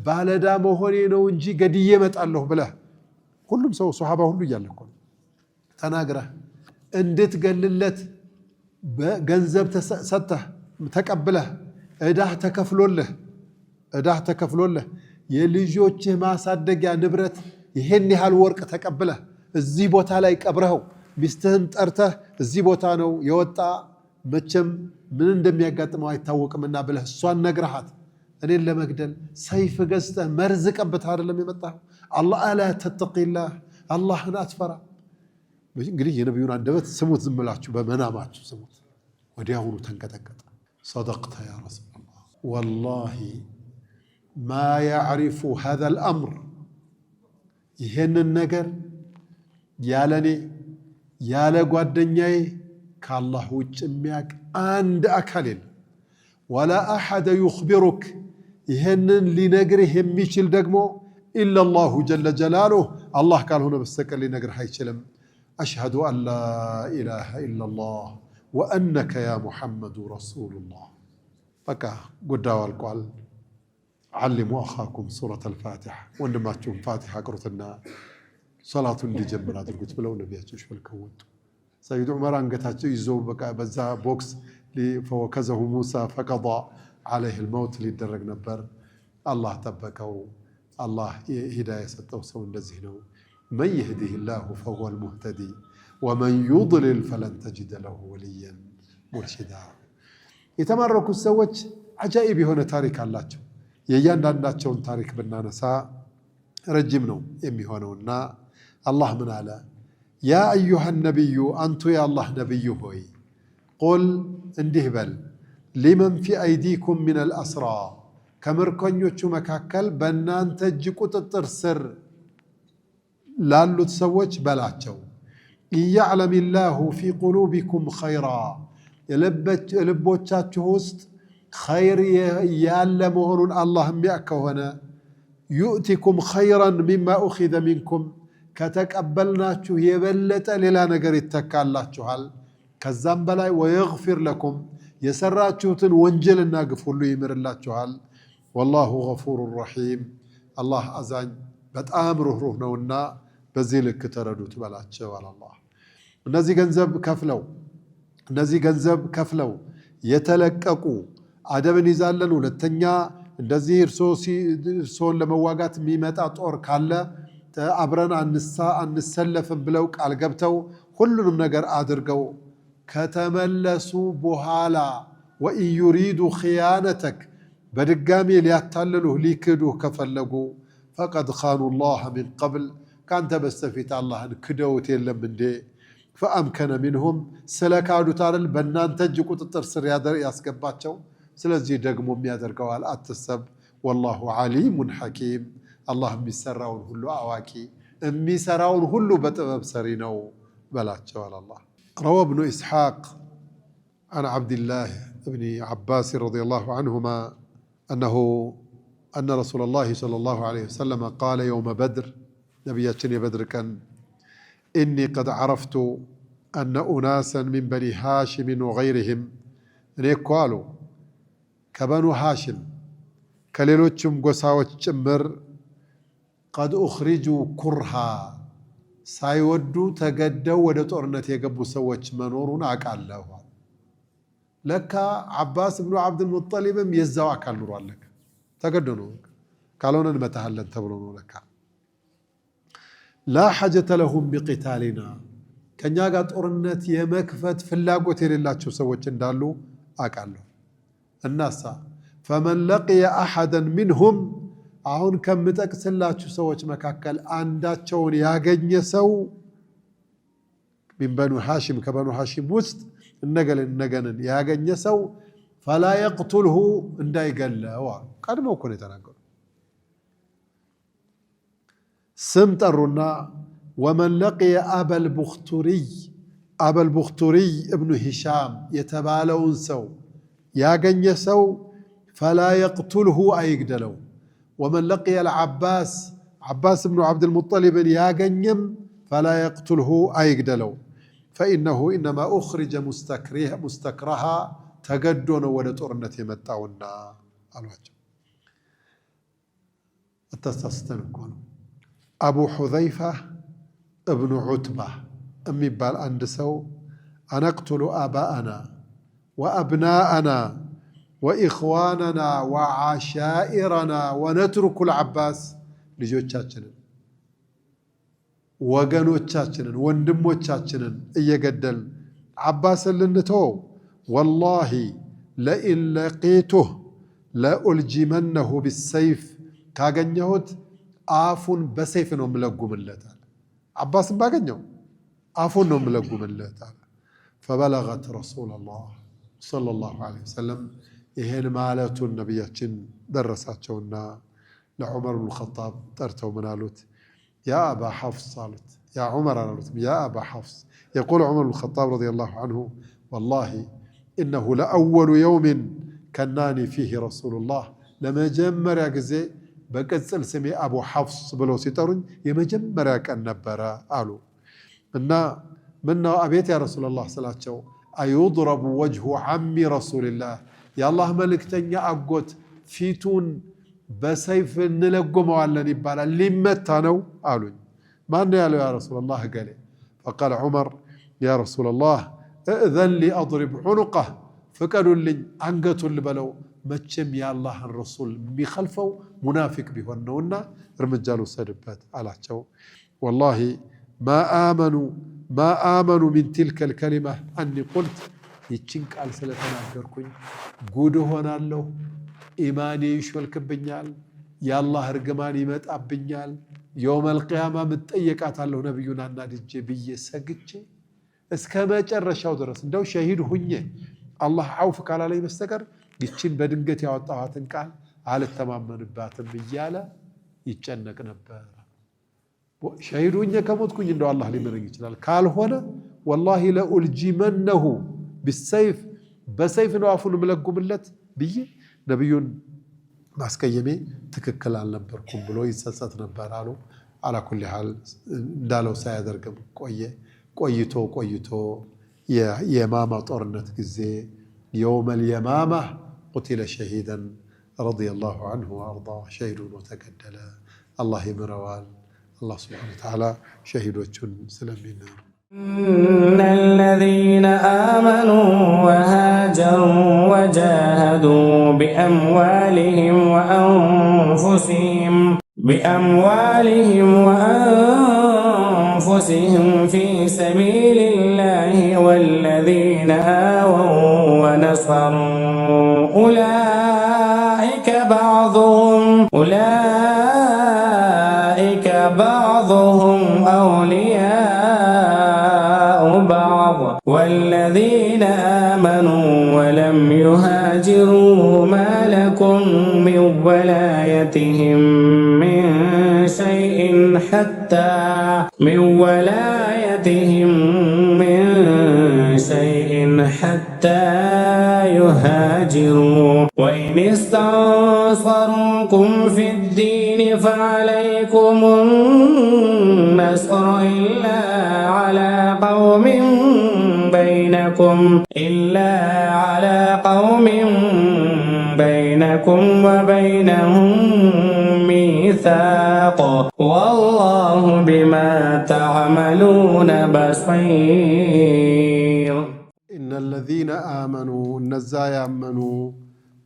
ባለዳ መሆኔ ነው እንጂ ገድዬ እመጣለሁ ብለህ ሁሉም ሰው ሱሐባ ሁሉ እያለኮ ተናግረህ እንድትገልለት በገንዘብ ሰጥተህ ተቀብለህ እዳህ ተከፍሎልህ የልጆችህ ማሳደጊያ ንብረት ይሄን ያህል ወርቅ ተቀብለህ እዚህ ቦታ ላይ ቀብረኸው ሚስትህን ጠርተህ እዚህ ቦታ ነው የወጣ መቼም ምን እንደሚያጋጥመው አይታወቅምና ብለህ እሷን ነግረሃት እኔን ለመግደል ሰይፍ ገዝተህ መርዝ ቀብተህ አይደለም የመጣኸው አላህ አላ ተተቂላህ አላህን አትፈራ እንግዲህ የነብዩን አንደበት ስሙት ዝም ብላችሁ በመናማችሁ ስሙት ወዲያውኑ ተንቀጠቀጠ صدقت يا رسول الله والله ما يعرف هذا الأمر ይሄንን ነገር ያለኔ ያለ ጓደኛዬ ከአላህ ውጭ የሚያውቅ አንድ አካል የለም ولا أحد يخبرك ይሄንን ሊነግርህ የሚችል ደግሞ إلا الله جل جلاله الله ካልሆነ በስተቀር ሊነግርህ አይችልም أشهد أن لا إله إلا الله وأنك يا محمد رسول الله بقى قدوا القول علموا أخاكم سورة الفاتحة وإنما تشوف فاتحة قرتنا صلاة اللي جمنا درقت بلو نبياتش بالكوت سيد عمر أنقتها يزو بقى بزا بوكس فوكزه موسى فقضى عليه الموت اللي درق نبر الله تبكوا الله هداية ستوسون لزهنه من يهده الله فهو المهتدي ወመን ዩድሊል ፈለን ተጅደ ለሁ ወልየን ሙርሽዳ። የተማረኩት ሰዎች አጃኢብ የሆነ ታሪክ አላቸው። የእያንዳንዳቸውን ታሪክ ብናነሳ ረጅም ነው የሚሆነውና አላህ ምን አለ? ያ አዩሃ ነቢዩ፣ አንቱ የአላህ ነቢዩ ሆይ ቁል እንዲህ በል፣ ሊመን ፊ አይዲኩም ሚነል አስራ፣ ከምርኮኞቹ መካከል በእናንተ እጅ ቁጥጥር ስር ላሉት ሰዎች በላቸው፣ ኢያዕለም ላሁ ፊ ቁሉቢኩም ኸይራ፣ የልቦቻችሁ ውስጥ ኸይር ያለ መሆኑን አላህ የሚያውቅ ከሆነ ዩእቲኩም ኸይራን ሚማ ኡኺዘ ሚንኩም፣ ከተቀበልናችሁ የበለጠ ሌላ ነገር ይተካላችኋል። ከዛም በላይ ወየግፊር ለኩም፣ የሰራችሁትን ወንጀልና ግፍ ሁሉ ይምርላችኋል። ወላሁ ገፉሩ ረሒም፣ አላህ አዛኝ በጣም ሩህሩህ ነውና በዚህ ልክ ተረዱት በላቸው አላህ። እነዚህ ገንዘብ ከፍለው የተለቀቁ አደብን ይዛለን፣ ሁለተኛ እንደዚህ እርሶን ለመዋጋት የሚመጣ ጦር ካለ አብረን አንሰለፍም ብለው ቃል ገብተው ሁሉንም ነገር አድርገው ከተመለሱ በኋላ ወኢን ዩሪዱ ኺያነተክ፣ በድጋሚ ሊያታልሉህ ሊክዱህ ከፈለጉ ፈቀድ ኻኑ ላህ ሚን ቀብል፣ ካንተ በስተፊት አላህን ክደውት የለም እንዴ? ፈአምከነ ሚንሁም፣ ስለ ካዱት አይደል በእናንተ እጅ ቁጥጥር ስር ያስገባቸው። ስለዚህ ደግሞ የሚያደርገዋል አትሰብ። ወላሁ ዓሊሙን ሐኪም፣ አላህ የሚሰራውን ሁሉ አዋቂ፣ የሚሰራውን ሁሉ በጥበብ ሰሪ ነው በላቸዋል አላህ። ረዋ እብኑ ኢስሐቅ አን ዓብድላህ እብኒ ዓባስ ረዲየላሁ ዐንሁማ አነ ረሱለላሂ ሰለላሁ ዐለይሂ ወሰለም ቃለ የውመ በድር፣ ነቢያችን የበድር ቀን ኢኒ ቀድ ዐረፍቱ አነ ኡናሰን ሚን በኒ ሃሽምን ወገይሪህም፣ እኔ እኮ አሉ ከበኑ ሃሽም ከሌሎችም ጎሳዎች ጭምር ቀድ ኡኽሪጁ ኩርሃ፣ ሳይወዱ ተገደው ወደ ጦርነት የገቡ ሰዎች መኖሩን አውቃለሁ። ለካ ዓባስ ብኑ ዓብድልሙጠሊብም የዛው አካል ኑሯል። ለካ ተገዶ ነው፣ ካልሆነ እንመታሃለን ተብሎ ነው። ለካ ላ ሐጀተ ለሁም ቢቂታሊና፣ ከእኛ ጋር ጦርነት የመክፈት ፍላጎት የሌላቸው ሰዎች እንዳሉ አውቃለሁ። እናሳ ፈመን ለቅየ አሐደን ሚንሁም፣ አሁን ከምጠቅስላችሁ ሰዎች መካከል አንዳቸውን ያገኘ ሰው ሚን በኑ ሃሽም፣ ከበኑ ሃሽም ውስጥ እነገንን ያገኘ ሰው ፈላ የቅቱልሁ፣ እንዳይገለው አሉ። ቀድመው እኮ ነው የተናገሩ። ስም ጠሩና ወመን ለቅየ አበልቡኽቱሪይ እብኑ ሂሻም የተባለውን ሰው ያገኘ ሰው ፈላ የቅቱልሁ፣ አይግደለው። ወመን ለቅየ ልዓባስ፣ ዓባስ እብኑ ዓብድልሙጠሊብን ያገኘም ፈላ የቅቱልሁ፣ አይግደለው። ፈኢነሁ ኢነማ ኡኽሪጀ ሙስተክረሃ፣ ተገዶ ነው ወደ ጦርነት የመጣውና አሏቸው። አታሳስተን እኮ ነው። አቡ ሑዘይፋ እብኑ ዑትባ የሚባል አንድ ሰው አነቅቱሉ አባአና ወአብናአና ወኢኽዋነና ወዓሻኢረና ወነትሩኩ ልዓባስ፣ ልጆቻችንን፣ ወገኖቻችንን፣ ወንድሞቻችንን እየገደልን ዓባስን ልንተወው፣ ወላሂ ለኢን ለቂቱህ ለኡልጂመነሁ ቢሰይፍ፣ ካገኘሁት አፉን በሰይፍ ነው የምለጉምለታል። ዓባስን ባገኘው አፉን ነው የምለጉምለታል። ፈበለገት ረሱለላህ ሰለላሁ ዐለይሂ ወሰለም፣ ይሄን ማለቱን ነቢያችን ደረሳቸውና ለዑመር ብኑ ኸጣብ ጠርተው ምን አሉት? ያ አባ ሐፍስ አሉት። ያ ዑመር አላሉትም፣ ያ አባ ሐፍስ። የቁል ዑመር ብኑ ኸጣብ ረዲየላሁ ዐንሁ ወላሂ ኢነሁ ለአወሉ የውሚን ከናኒ ፊህ ረሱሉላህ፣ ለመጀመሪያ ጊዜ በቅጽል ስሜ አቡ ሐፍስ ብለው ሲጠሩኝ የመጀመሪያ ቀን ነበረ አሉ። እና ምነው አቤት ያ ረሱላላህ ስላቸው አዩድረቡ ወጅሁ ዓሚ ረሱልላህ፣ የአላህ መልእክተኛ አጎት ፊቱን በሰይፍ እንለጎመዋለን ይባላል፣ ሊመታ ነው አሉኝ። ማን ያለው ያ ረሱላላህ? እገሌ። ፈቃለ ዑመር ያ ረሱላላህ እእዘን ሊ አድሪብ ዑኑቀህ፣ ፍቀዱልኝ አንገቱን ልበለው፣ መቼም የአላህን ረሱል የሚኸልፈው ሙናፊቅ ቢሆን ነውና እርምጃ ልውሰድበት አላቸው። ወላሂ ማ አመኑ ማ አመኑ ሚን ቲልከል ከሊማ አኒ ቁልት ይችን ቃል ስለተናገርኩኝ ጉድ ሆናለሁ፣ ኢማኔ ይሾልክብኛል፣ የአላህ እርግማን ይመጣብኛል፣ የውመል ቂያማ ምጠየቃታለሁ ነቢዩን አናድጄ ብዬ ሰግቼ እስከ መጨረሻው ድረስ እንደው ሸሂድ ሁኜ አላህ አውፍ ካላለኝ በስተቀር ይችን በድንገት ያወጣኋትን ቃል አልተማመንባትም እያለ ይጨነቅ ነበር። ሸሂድ ሁኜ ከሞትኩኝ እንደው አላህ ሊምረኝ ይችላል፣ ካልሆነ ወላሂ ለኡልጂመነሁ ቢሰይፍ በሰይፍ ነው አፉን ምለጉምለት ብዬ ነቢዩን ማስቀየሜ ትክክል አልነበርኩም ብሎ ይጸጸት ነበር አሉ። አላኩል ሐል እንዳለው ሳያደርግም ቆይቶ የማማ ጦርነት ጊዜ የውመል የማማ ቁቲለ ሸሂደን ረዲየላሁ ዐንሁ ወአርዳ ሸሂድ ሆኖ ተገደለ። አላህ ይምረዋል። አላህ ሱብሓነሁ ወተዓላ ሸሂዶቹን ስለሚምር إن الذين آمنوا وهاجروا وجاهدوا بأموالهم وأنفسهم في سبيل الله والذين آووا ونصروا أولئك بعضهم أولياء بعض والذين آمنوا ولم يهاجروا ما لكم من ولايتهم من شيء حتى يهاجروا وإن استنصروكم في الدين فعليكم النصر إلا على قوم بينكم وبينهم ميثاق والله بما تعملون بصير إن الذين آمنوا النزا يأمنوا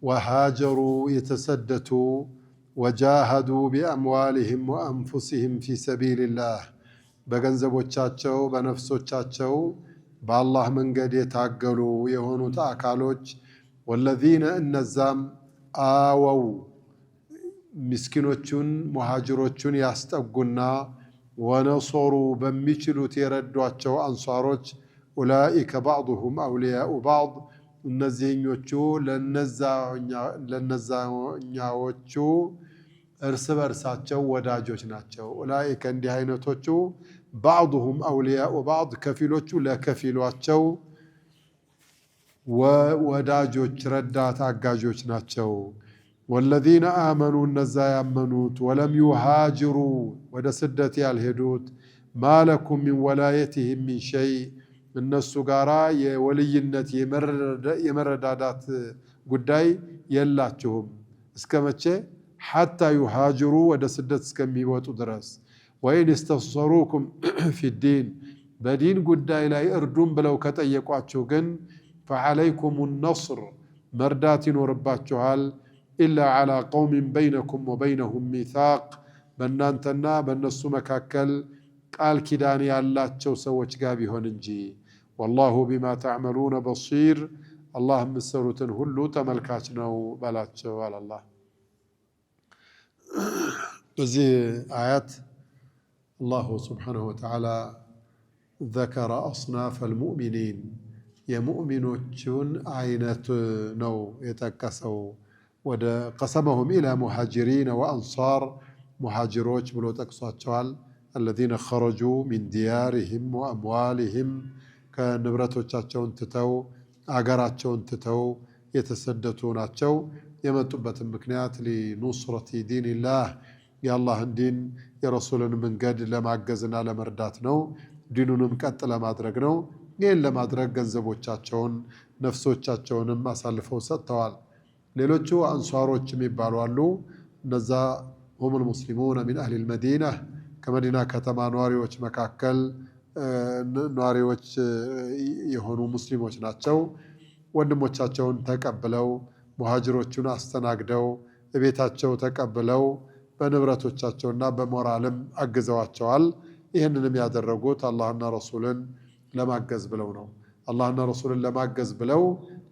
وهاجروا يتسدتوا وجاهدوا بأموالهم وأنفسهم في سبيل الله በገንዘቦቻቸው በነፍሶቻቸው በአላህ መንገድ የታገሉ የሆኑት አካሎች ወለዚነ እነዛም አወው ምስኪኖቹን ሙሃጅሮቹን ያስጠጉና ወነሶሩ በሚችሉት የረዷቸው አንሷሮች ኡላኢከ ባዕዱሁም አውሊያኡ ባዕድ እነዚህኞቹ ለነዛኛዎቹ እርስ በርሳቸው ወዳጆች ናቸው። ኡላኢከ እንዲህ አይነቶቹ ባዕዱሁም አውሊያኡ ባዕድ ከፊሎቹ ለከፊሏቸው ወዳጆች ረዳት አጋዦች ናቸው። ወለዚነ አመኑ እነዛ ያመኑት ወለም ዩሃጅሩ ወደ ስደት ያልሄዱት ማለኩም ሚን ወላየትህም ሚን ሸይ እነሱ ጋራ የወልይነት የመረዳዳት ጉዳይ የላችሁም እስከ መቼ ሐታ ዩሃጅሩ ወደ ስደት እስከሚወጡ ድረስ ወይን እስተንሰሩኩም ፊዲን በዲን ጉዳይ ላይ እርዱም ብለው ከጠየቋችሁ ግን ፈዐለይኩም ነስር መርዳት ይኖርባችኋል ኢላ ዐላ ቀውሚን በይነኩም ወበይነሁም ሚሳቅ በእናንተና በእነሱ መካከል ቃል ኪዳን ያላቸው ሰዎች ጋር ቢሆን እንጂ ወላሁ ቢማ ተዕመሉነ በሲር አላህ የምትሰሩትን ሁሉ ተመልካች ነው በላቸው አለ አላህ። በዚህ አያት አላሁ ስብሓነሁ ወተዓላ ዘከረ አስናፈ አልሙእሚኒን የሙእሚኖቹን አይነት ነው የጠቀሰው። ወደ ቀሰመሁም ኢላ ሙሃጅሪን ወአንሳር ሙሃጅሮች ብሎ ጠቅሷቸዋል። አለዚነ ኸረጁ ሚን ዲያሪሂም ወአምዋሊሂም ከንብረቶቻቸውን ትተው አገራቸውን ትተው የተሰደቱ ናቸው። የመጡበትን ምክንያት ሊኑስረቲ ዲንላህ የአላህን ዲን የረሱልን መንገድ ለማገዝና ለመርዳት ነው። ዲኑንም ቀጥ ለማድረግ ነው። ይህን ለማድረግ ገንዘቦቻቸውን ነፍሶቻቸውንም አሳልፈው ሰጥተዋል። ሌሎቹ አንሷሮች የሚባሉ አሉ። እነዛ ሁሙል ሙስሊሙን ሚን አህሊል መዲና ከመዲና ከተማ ነዋሪዎች መካከል ነዋሪዎች የሆኑ ሙስሊሞች ናቸው። ወንድሞቻቸውን ተቀብለው ሙሃጅሮቹን አስተናግደው በቤታቸው ተቀብለው በንብረቶቻቸውና በሞራልም አግዘዋቸዋል። ይህንንም ያደረጉት አላህና ረሱልን ለማገዝ ብለው ነው። አላህና ረሱልን ለማገዝ ብለው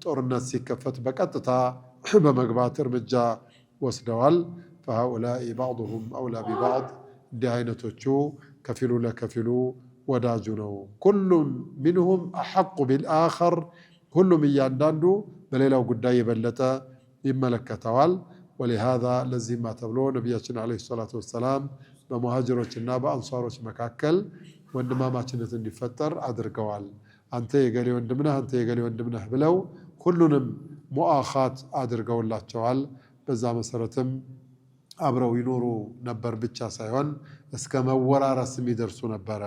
ጦርነት ሲከፈት በቀጥታ በመግባት እርምጃ ወስደዋል። ፈሃኡላኢ ባዕዱሁም አውላ ቢባዕድ፣ እንዲህ አይነቶቹ ከፊሉ ለከፊሉ ወዳጁ ነው። ኩሉን ሚንሁም አሐቁ ቢልአኸር፣ ሁሉም እያንዳንዱ በሌላው ጉዳይ የበለጠ ይመለከተዋል። ወሊሃዛ ለዚህማ ተብሎ ነቢያችን ዓለይሂ ሰላቱ ወሰላም በሙሃጅሮችና በአንሷሮች መካከል ወንድማማችነት እንዲፈጠር አድርገዋል። አንተ የገሌ ወንድም ነህ፣ አንተ የገሌ ወንድም ነህ ብለው ሁሉንም ሙአኻት አድርገውላቸዋል። በዛ መሰረትም አብረው ይኖሩ ነበር ብቻ ሳይሆን እስከ መወራረስ የሚደርሱ ነበረ።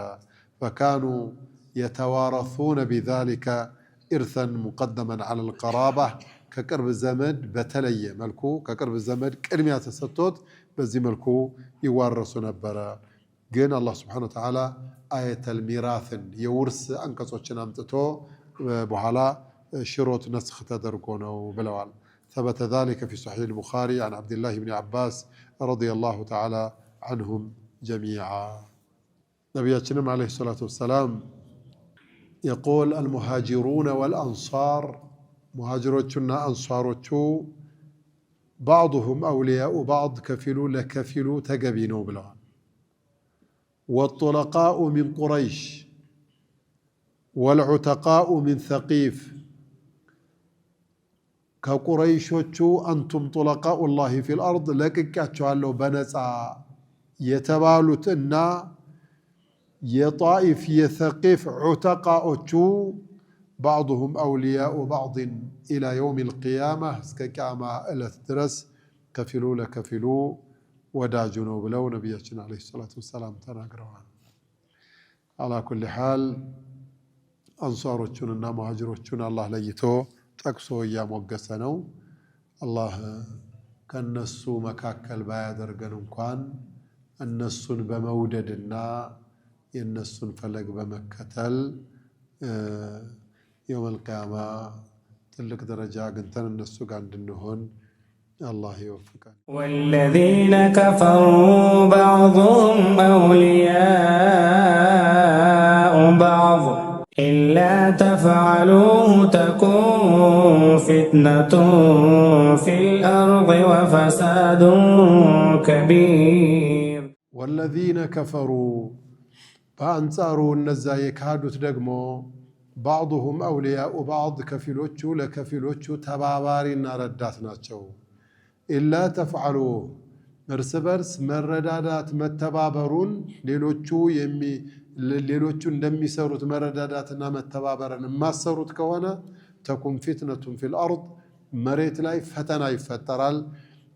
ፈካኑ የተዋረሱነ ቢዛሊከ ኢርሰን ሙቀደመን ዐለል ቀራባ፣ ከቅርብ ዘመድ በተለየ መልኩ ከቅርብ ዘመድ ቅድሚያ ተሰጥቶት በዚህ መልኩ ይዋረሱ ነበረ። ግን አላህ ስብሓነሁ ወተዓላ አየተል ሚራትን የውርስ አንቀጾችን አምጥቶ በኋላ ሽሮት ነስኽ ተደርጎ ነው ብለዋል። ثبت ذلك في صحيح البخاري عن عبد الله بن عباس رضي الله تعالى عنهم جميعا. نبينا عليه الصلاة والسلام يقول المهاجرون والأنصار، مهاجروتنا أنصاروتشو بعضهم أولياء بعض، كفلوا لكفلوا تقبينوا بلغان. والطلقاء من قريش والعتقاء من ثقيف، ከቁረይሾቹ አንቱም ጡለቃኡ ላሂ ፊል አርድ ለቅቄያቸዋለሁ በነፃ የተባሉት እና የጣኢፍ የሰቂፍ ዑተቃዎቹ ባዕዱሁም አውልያኡ ባዕድን ኢላ የውም ልቅያማ፣ እስከ ቅያማ ዕለት ድረስ ከፊሉ ለከፊሉ ወዳጁ ነው ብለው ነቢያችን ዓለይሂ ሰላቱ ወሰላም ተናግረዋል። አላ ኩሊ ሓል አንሷሮቹንና ሙሃጅሮቹን አላህ ለይቶ ጠቅሶ እያሞገሰ ነው። አላህ ከነሱ መካከል ባያደርገን እንኳን እነሱን በመውደድና የነሱን ፈለግ በመከተል የውመል ቂያማ ትልቅ ደረጃ አግኝተን እነሱ ጋር እንድንሆን አላህ ይወፍቀን። ወለዚነ ከፈሩ በዕዱሁም አውሊያኡ በዕድ ኢላ ተፍዐሉሁ ተኩን ፊትነቱን ፊል አርድ ወፈሳዱን ከቢር። ወለዚነ ከፈሩ በአንጻሩ እነዛ የካዱት ደግሞ ባዕዱሁም አውልያኡ ባዕድ ከፊሎቹ ለከፊሎቹ ተባባሪና ረዳት ናቸው። ኢላ ተፍዐሉሁ እርስ በርስ መረዳዳት መተባበሩን ሌሎቹ እንደሚሰሩት መረዳዳትና መተባበርን የማሰሩት ከሆነ ተኩን ፊትነቱን ፊል አርድ መሬት ላይ ፈተና ይፈጠራል።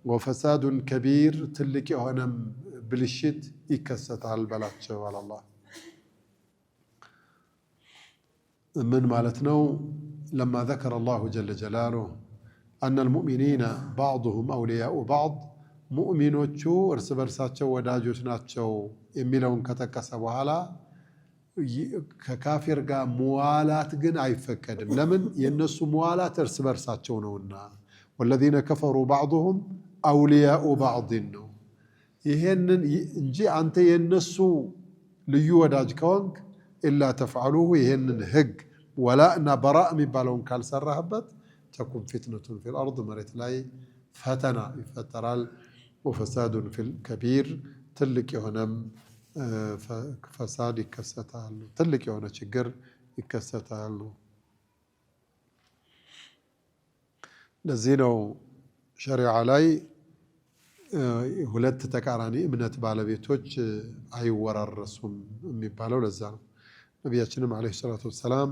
ወፈሳዱን ከቢር ትልቅ የሆነም ብልሽት ይከሰታል በላቸው አላህ። ምን ማለት ነው? ለማ ዘከረ አላሁ ጀለ ጀላሉሁ አነ ልሙእሚኒነ ባዕዱሁም አውልያኡ ባዕድ፣ ሙእሚኖቹ እርስ በርሳቸው ወዳጆች ናቸው የሚለውን ከጠቀሰ በኋላ ከካፊር ጋር መዋላት ግን አይፈቀድም። ለምን? የእነሱ መዋላት እርስ በርሳቸው ነውና። ወለዚነ ከፈሩ ባዕዱሁም አውልያኡ ባዕድን ነው። ይሄንን እንጂ አንተ የእነሱ ልዩ ወዳጅ ከሆንክ ኢላ ተፍዐሉሁ ይሄንን ህግ ወላ እና በራእ የሚባለውን ካልሰራህበት ተኩን ፊትነቱን ፊል አርድ መሬት ላይ ፈተና ይፈጠራል። ወፈሳዱን ፊል ከቢር ትልቅ የሆነም ፈሳድ ይከሰታሉ፣ ትልቅ የሆነ ችግር ይከሰታሉ። ለዚህ ነው ሸሪዓ ላይ ሁለት ተቃራኒ እምነት ባለቤቶች አይወራረሱም የሚባለው ለዛ ነው። ነቢያችንም ዓለይሂ ሰላቱ ወሰላም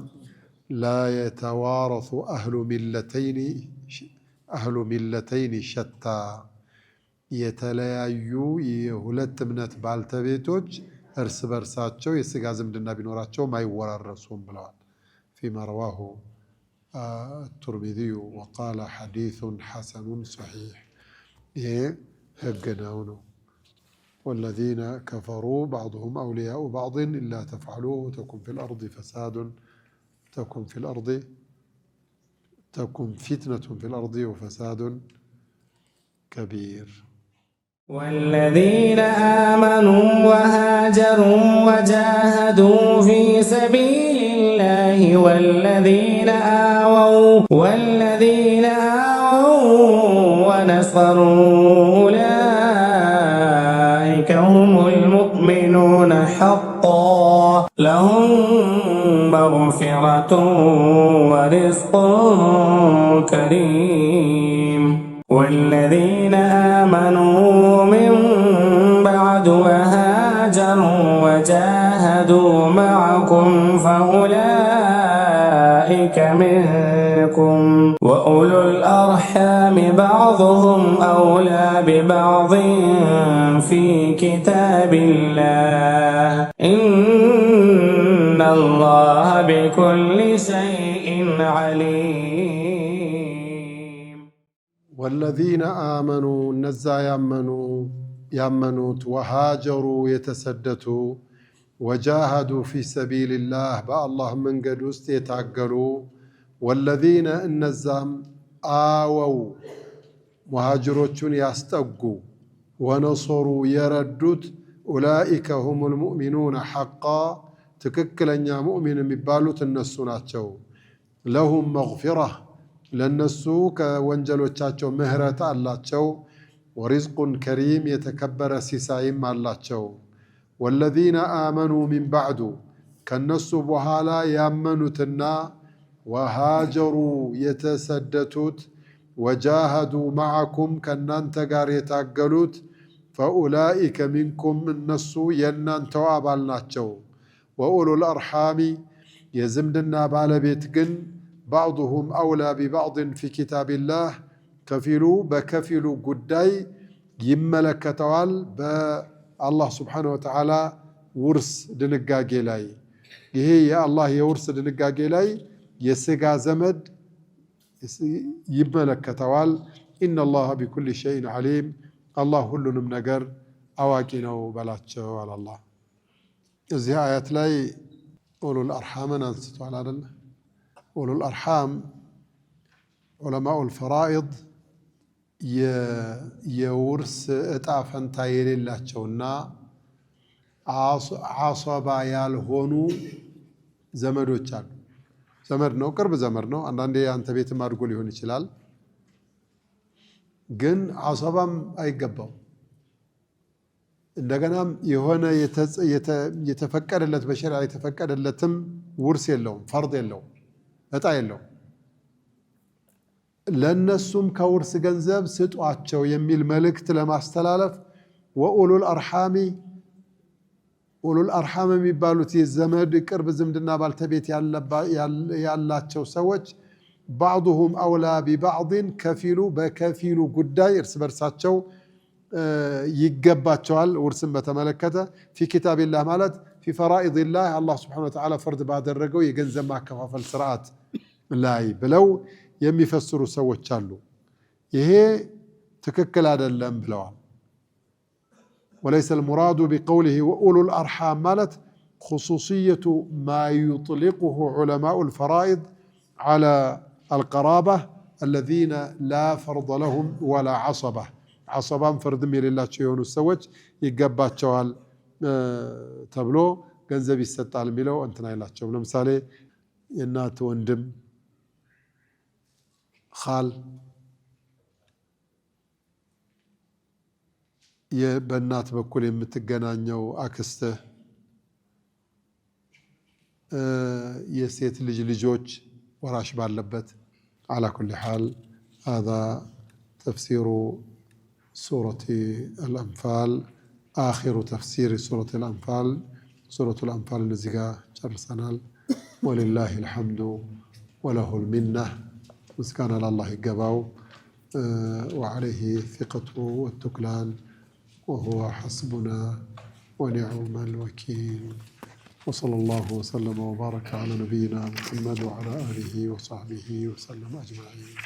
ላ የተዋረሱ አህሉ ሚለተይኒ ሸታ፣ የተለያዩ የሁለት እምነት ባልተቤቶች እርስ በርሳቸው የስጋ ዝምድና ቢኖራቸውም አይወራረሱም ብለዋል። ፊማ ረዋሁ አቱርሚዚዩ ወቃለ ሐዲሱን ሐሰኑን ሰሒሕ። ይሄ ህግ ነው። ወለዚነ ከፈሩ ባዕዱሁም አውልያኡ ባዕድን ኢላ ተፍዐሉሁ ተኩን ፊል አርድ ፈሳዱን ተኩን ፊትነቱን ፊል አርድ ወፈሳዱን ከቢር። والذين آمنوا وهاجروا وجاهدوا في سبيل الله والذين آووا ونصروا أولئك هم المؤمنون حقا لهم مغفرة ورزق كريم والذين آمنوا من بعد وهاجروا وجاهدوا معكم فأولئك منكم وأولو الأرحام بعضهم أولى ببعض في كتاب الله إن الله بكل شيء عليم والذين آمنوا نزا يامنوت وهاجروا يتسدتوا وجاهدوا في سبيل الله بالله من قدوس يتعقلوا والذين النزام آووا مهاجروچون يستقوا ونصروا يردوت أولئك هم المؤمنون حقا تككلنيا مؤمن مبالوت النسو ناتشو لهم مغفرة للنسو كوانجلوچاچو مهرة اللاتشو ورزق كريم يتكبر سيسايم اللاتشو والذين آمنوا من بعد كالنسو بحالا يامنوتنا وهاجروا يتسدتوت وجاهدوا معكم كنان تقار يتاقلوت فأولئك منكم النسو ينان توابال ناتشو وأولو الأرحام يزمدنا بالبيتقن بعضهم أولى ببعض في كتاب الله كفلوا بكفلوا قداي يملك توال بالله سبحانه وتعالى ورس دنقاقي لاي يهي يا الله يورس دنقاقي لاي يسقى زمد يملك توال إن الله بكل شيء عليم الله كل نمنقر أواكينه بلاتشو على الله إذا آيات لاي أولو الأرحام ننستو على الله أولو الأرحام علماء الفرائض يورس اتعفن تايل الله تشونا عصبا يالهونو زمدو تشال زمد نو قرب زمد نو عندي أنت بيت ما تقول يهوني تشلال جن عصبام أي قبّو እንደገና የሆነ የተፈቀደለት በሸሪዓ የተፈቀደለትም ውርስ የለውም ፈርድ የለውም እጣ የለውም ለነሱም ከውርስ ገንዘብ ስጧቸው የሚል መልእክት ለማስተላለፍ ወኡሉል አርሐም የሚባሉት የዘመድ ቅርብ ዝምድና ባልተቤት ያላቸው ሰዎች بعضهم أولى ببعض كفيل بكفيل قداي إرس برساتشو يقباتشوال ورسم بتملكته في كتاب الله مالت في فرائض الله الله سبحانه وتعالى فرد بعد الرقو يقنزم مع كفاف السرعات لاي بلو يمي فسروا سوى تشالو يهي تككل هذا اللهم بلوان وليس المراد بقوله وأولو الأرحام مالت خصوصية ما يطلقه علماء الفرائض على القرابة الذين لا فرض لهم ولا عصبة عصبان فرد ميل الله تشيون السوج يقبات شوال تبلو جنزب يستطال ميلو أنتنا الله تشوف مثالي ينات وندم خال يبنات بكل يمتقنانيو أكسته يسيت لجوج وراش باللبت على كل حال هذا تفسير سورة الأنفال آخر تفسير سورة الأنفال سورة الأنفال نزيقا جرسنال ولله الحمد وله المنة مسكان الله قباو وعليه الثقة والتكلان وهو حسبنا ونعم الوكيل وصلى الله وسلم وبارك على نبينا محمد وعلى آله وصحبه وسلم أجمعين.